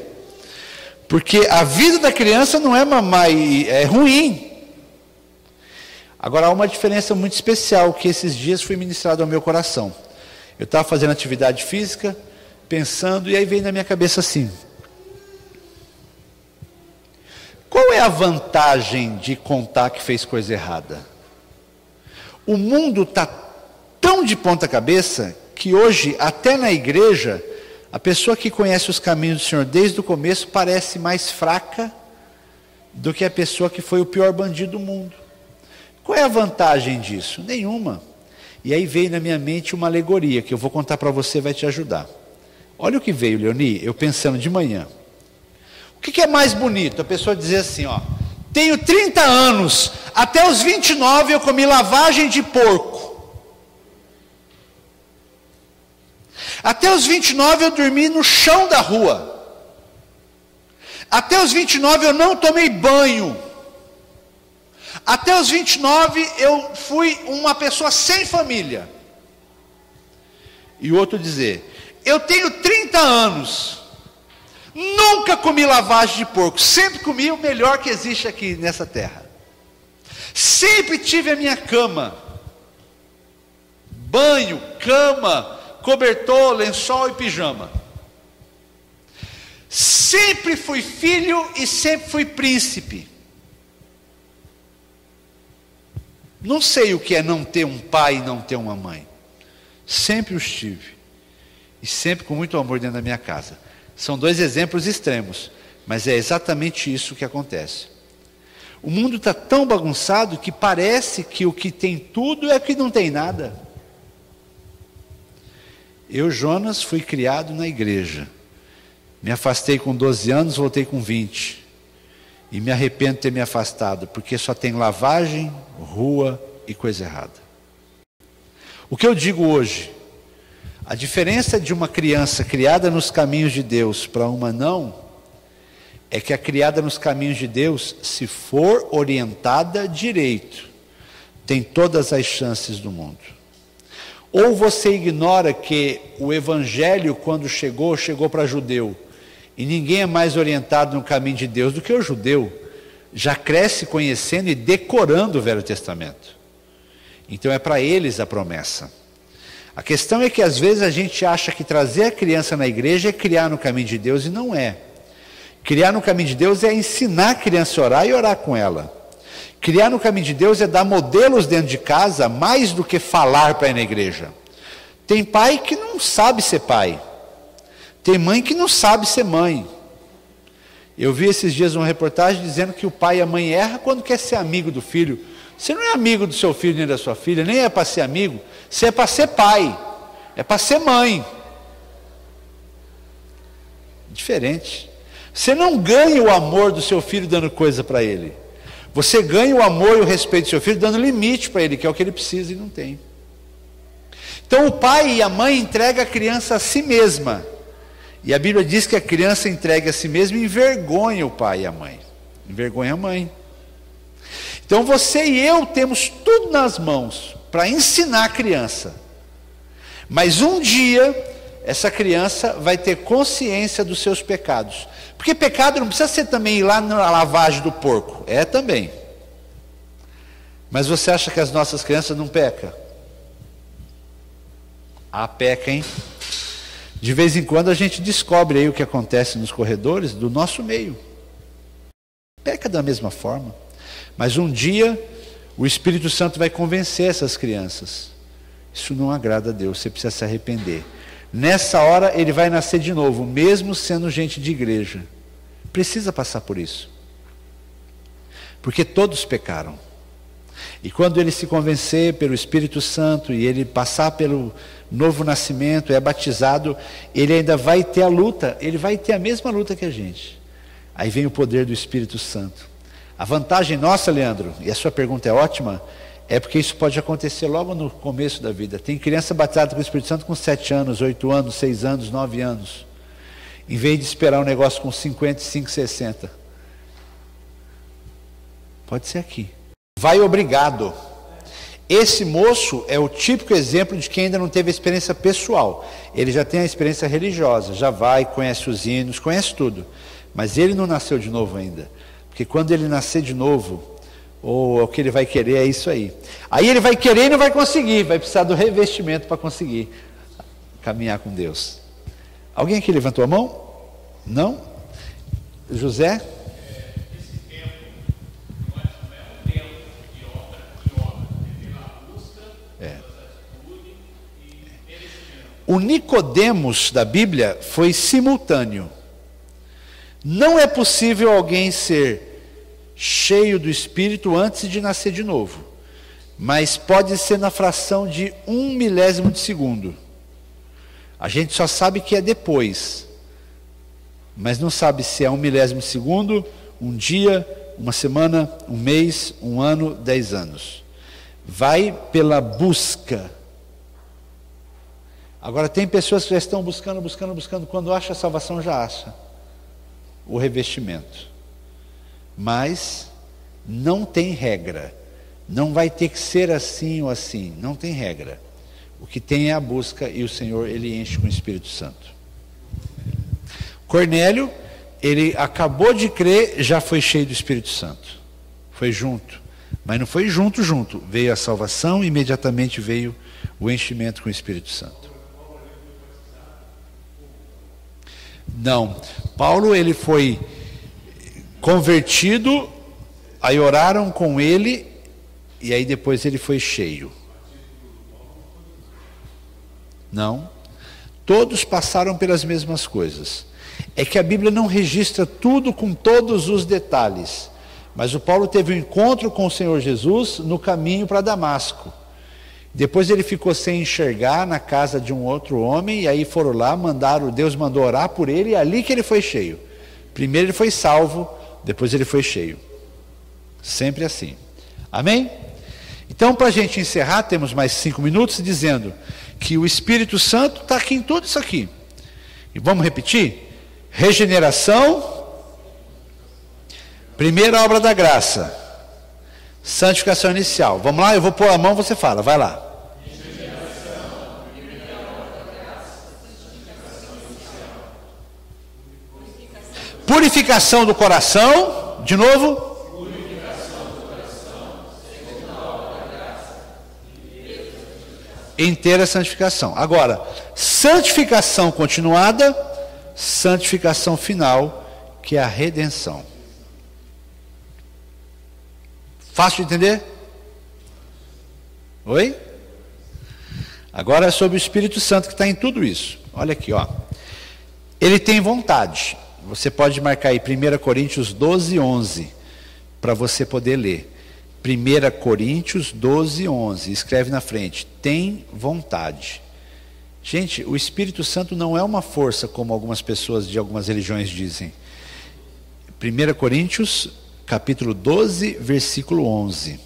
Porque a vida da criança não é mamar, é ruim. Agora há uma diferença muito especial que esses dias foi ministrado ao meu coração. Eu estava fazendo atividade física, pensando, e aí veio na minha cabeça assim: qual é a vantagem de contar que fez coisa errada? O mundo está tão de ponta cabeça que hoje, até na igreja, a pessoa que conhece os caminhos do Senhor desde o começo parece mais fraca do que a pessoa que foi o pior bandido do mundo. Qual é a vantagem disso? Nenhuma. E aí veio na minha mente uma alegoria que eu vou contar para você, vai te ajudar. Olha o que veio, Leoni, eu pensando de manhã. O que é mais bonito? A pessoa dizer assim, ó: tenho 30 anos, até os 29 eu comi lavagem de porco. Até os 29 eu dormi no chão da rua. Até os 29 eu não tomei banho. Até os 29 eu fui uma pessoa sem família. E o outro dizer: eu tenho 30 anos, nunca comi lavagem de porco, sempre comi o melhor que existe aqui nessa terra. Sempre tive a minha cama, banho, cama, cobertor, lençol e pijama. Sempre fui filho e sempre fui príncipe. Não sei o que é não ter um pai e não ter uma mãe. Sempre os tive. E sempre com muito amor dentro da minha casa. São 2 exemplos extremos, mas é exatamente isso que acontece. O mundo está tão bagunçado que parece que o que tem tudo é que não tem nada. Eu, Jonas, fui criado na igreja. Me afastei com 12 anos, voltei com 20. E me arrependo de ter me afastado, porque só tem lavagem, rua e coisa errada. O que eu digo hoje? A diferença de uma criança criada nos caminhos de Deus para uma não, é que a criada nos caminhos de Deus, se for orientada direito, tem todas as chances do mundo. Ou você ignora que o evangelho, quando chegou para judeu, e ninguém é mais orientado no caminho de Deus do que o judeu, já cresce conhecendo e decorando o Velho Testamento. Então é para eles a promessa. A questão é que às vezes a gente acha que trazer a criança na igreja é criar no caminho de Deus, e não é. Criar no caminho de Deus é ensinar a criança a orar e orar com ela. Criar no caminho de Deus é dar modelos dentro de casa, mais do que falar para ir na igreja. Tem pai que não sabe ser pai. Tem mãe que não sabe ser mãe. Eu vi esses dias uma reportagem dizendo que o pai e a mãe erram quando quer ser amigo do filho. Você não é amigo do seu filho nem da sua filha, nem é para ser amigo. Você é para ser pai, é para ser mãe. Diferente. Você não ganha o amor do seu filho dando coisa para ele. Você ganha o amor e o respeito do seu filho dando limite para ele, que é o que ele precisa e não tem. Então o pai e a mãe entregam a criança a si mesma. E a Bíblia diz que a criança entregue a si mesma e envergonha o pai e a mãe. Envergonha a mãe. Então você e eu temos tudo nas mãos para ensinar a criança. Mas um dia essa criança vai ter consciência dos seus pecados. Porque pecado não precisa ser também ir lá na lavagem do porco. É também. Mas você acha que as nossas crianças não pecam? Ah, peca, hein? De vez em quando a gente descobre aí o que acontece nos corredores do nosso meio. Peca da mesma forma. Mas um dia o Espírito Santo vai convencer essas crianças. Isso não agrada a Deus, você precisa se arrepender. Nessa hora ele vai nascer de novo, mesmo sendo gente de igreja. Precisa passar por isso. Porque todos pecaram. E quando ele se convencer pelo Espírito Santo e ele passar pelo novo nascimento, é batizado, ele ainda vai ter a luta, ele vai ter a mesma luta que a gente. Aí vem o poder do Espírito Santo. A vantagem nossa, Leandro, e a sua pergunta é ótima, é porque isso pode acontecer logo no começo da vida. Tem criança batizada com o Espírito Santo com 7 anos, 8 anos, 6 anos, 9 anos. Em vez de esperar um negócio com 55, 60. Pode ser aqui. Vai obrigado. Esse moço é o típico exemplo de quem ainda não teve a experiência pessoal. Ele já tem a experiência religiosa, já vai, conhece os hinos, conhece tudo. Mas ele não nasceu de novo ainda. Porque quando ele nascer de novo, ou o que ele vai querer é isso aí. Aí ele vai querer e não vai conseguir, vai precisar do revestimento para conseguir caminhar com Deus. Alguém aqui levantou a mão? Não? José? Esse tempo não é um tempo de obra, é pela busca, pela atitude e merecimento. O Nicodemos da Bíblia foi simultâneo. Não é possível alguém ser cheio do Espírito antes de nascer de novo, mas pode ser na fração de 1 milésimo de segundo. A gente só sabe que é depois, mas não sabe se é 1 milésimo de segundo, um dia, uma semana, um mês, um ano, 10 anos. Vai pela busca. Agora tem pessoas que já estão buscando, quando acha a salvação já acha o revestimento. Mas não tem regra. Não vai ter que ser assim ou assim. Não tem regra. O que tem é a busca e o Senhor, ele enche com o Espírito Santo. Cornélio, ele acabou de crer, já foi cheio do Espírito Santo. Foi junto. Mas não foi junto. Veio a salvação e imediatamente veio o enchimento com o Espírito Santo. Não. Paulo, ele foi convertido, aí oraram com ele, e aí depois ele foi cheio. Não. Todos passaram pelas mesmas coisas. É que a Bíblia não registra tudo com todos os detalhes. Mas o Paulo teve um encontro com o Senhor Jesus no caminho para Damasco. Depois ele ficou sem enxergar na casa de um outro homem, e aí foram lá, Deus mandou orar por ele, e ali que ele foi cheio. Primeiro ele foi salvo, depois ele foi cheio. Sempre assim. Amém? Então, para a gente encerrar, temos mais 5 minutos, dizendo que o Espírito Santo está aqui em tudo isso aqui. E vamos repetir? Regeneração, primeira obra da graça, santificação inicial. Vamos lá, eu vou pôr a mão, você fala, vai lá. Purificação do coração, de novo. Purificação do coração, segunda obra da graça. Inteira santificação. Agora, santificação continuada, santificação final, que é a redenção. Fácil de entender? Oi? Agora é sobre o Espírito Santo que está em tudo isso. Olha aqui, ó. Ele tem vontade. Você pode marcar aí 1 Coríntios 12, 11, para você poder ler. 1 Coríntios 12, 11. Escreve na frente: tem vontade. Gente, o Espírito Santo não é uma força como algumas pessoas de algumas religiões dizem. 1 Coríntios, capítulo 12, versículo 11.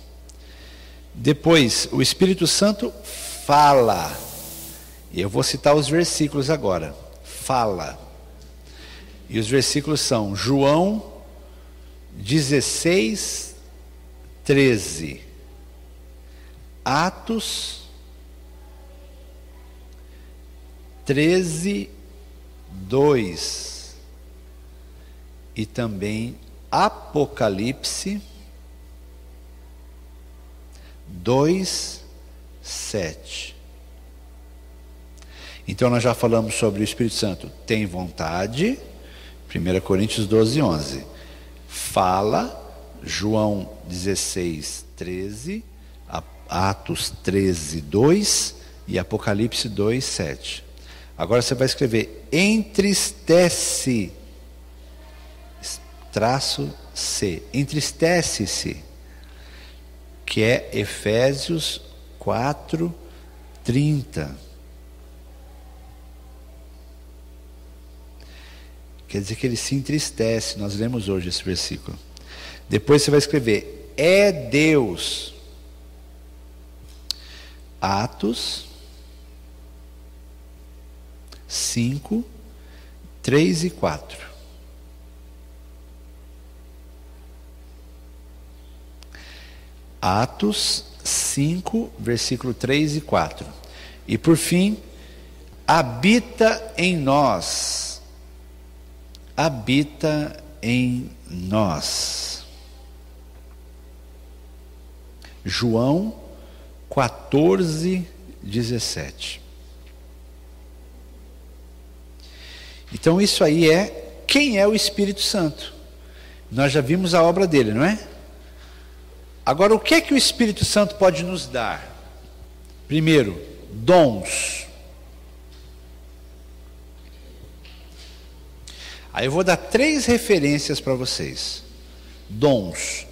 Depois, o Espírito Santo fala. Eu vou citar os versículos agora. Fala. E os versículos são João 16, 13. Atos 13, 2. E também Apocalipse 2, 7. Então nós já falamos sobre o Espírito Santo. Tem vontade, 1 Coríntios 12, 11. Fala, João 16, 13. Atos 13, 2. E Apocalipse 2, 7. Agora você vai escrever: entristece, traço C, entristece-se, que é Efésios 4, 30. Quer dizer que ele se entristece. Nós lemos hoje esse versículo. Depois você vai escrever: é Deus. Atos 5, 3 e 4. Atos 5, versículo 3 e 4. E por fim, habita em nós. Habita em nós. João 14, 17. Então isso aí é quem é o Espírito Santo. Nós já vimos a obra dele, não é? Agora, o que é que o Espírito Santo pode nos dar? Primeiro, dons. Aí eu vou dar 3 referências para vocês. Dons.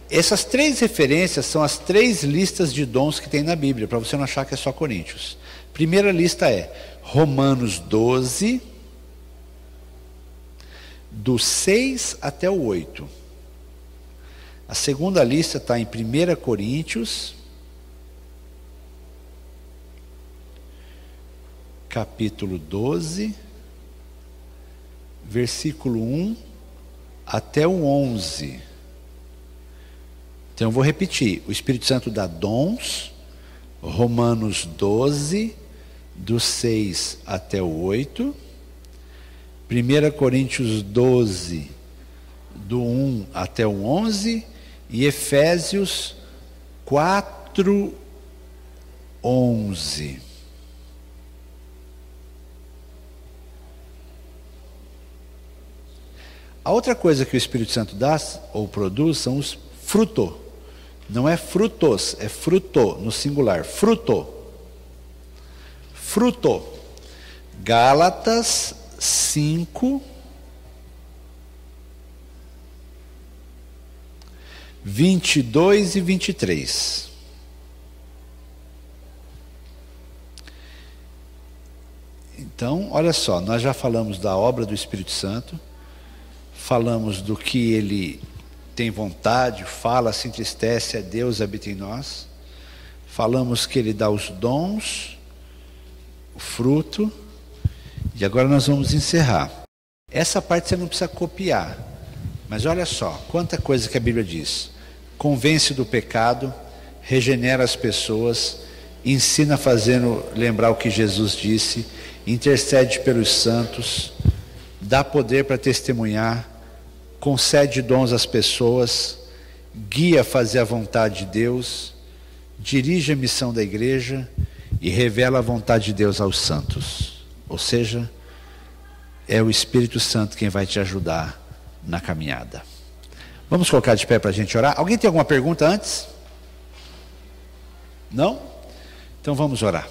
Essas 3 referências são as 3 listas de dons que tem na Bíblia, para você não achar que é só Coríntios. Primeira lista é Romanos 12, do 6 até o 8. A segunda lista está em 1 Coríntios, capítulo 12, versículo 1 até o 11. Então eu vou repetir: o Espírito Santo dá dons, Romanos 12, do 6 até o 8, 1 Coríntios 12, do 1 até o 11, e Efésios 4, 11. A outra coisa que o Espírito Santo dá ou produz são os fruto. Não é frutos, é fruto no singular. Fruto. Fruto. Gálatas 5, 22 e 23. Então, olha só, nós já falamos da obra do Espírito Santo, falamos do que ele tem vontade, fala, se entristece, é Deus, habita em nós. Falamos que ele dá os dons, o fruto, e agora nós vamos encerrar. Essa parte você não precisa copiar, mas olha só, quanta coisa que a Bíblia diz. Convence do pecado, regenera as pessoas, ensina fazendo lembrar o que Jesus disse, intercede pelos santos, dá poder para testemunhar, concede dons às pessoas, guia a fazer a vontade de Deus, dirige a missão da igreja e revela a vontade de Deus aos santos. Ou seja, é o Espírito Santo quem vai te ajudar na caminhada. Vamos colocar de pé para a gente orar? Alguém tem alguma pergunta antes? Não? Então vamos orar.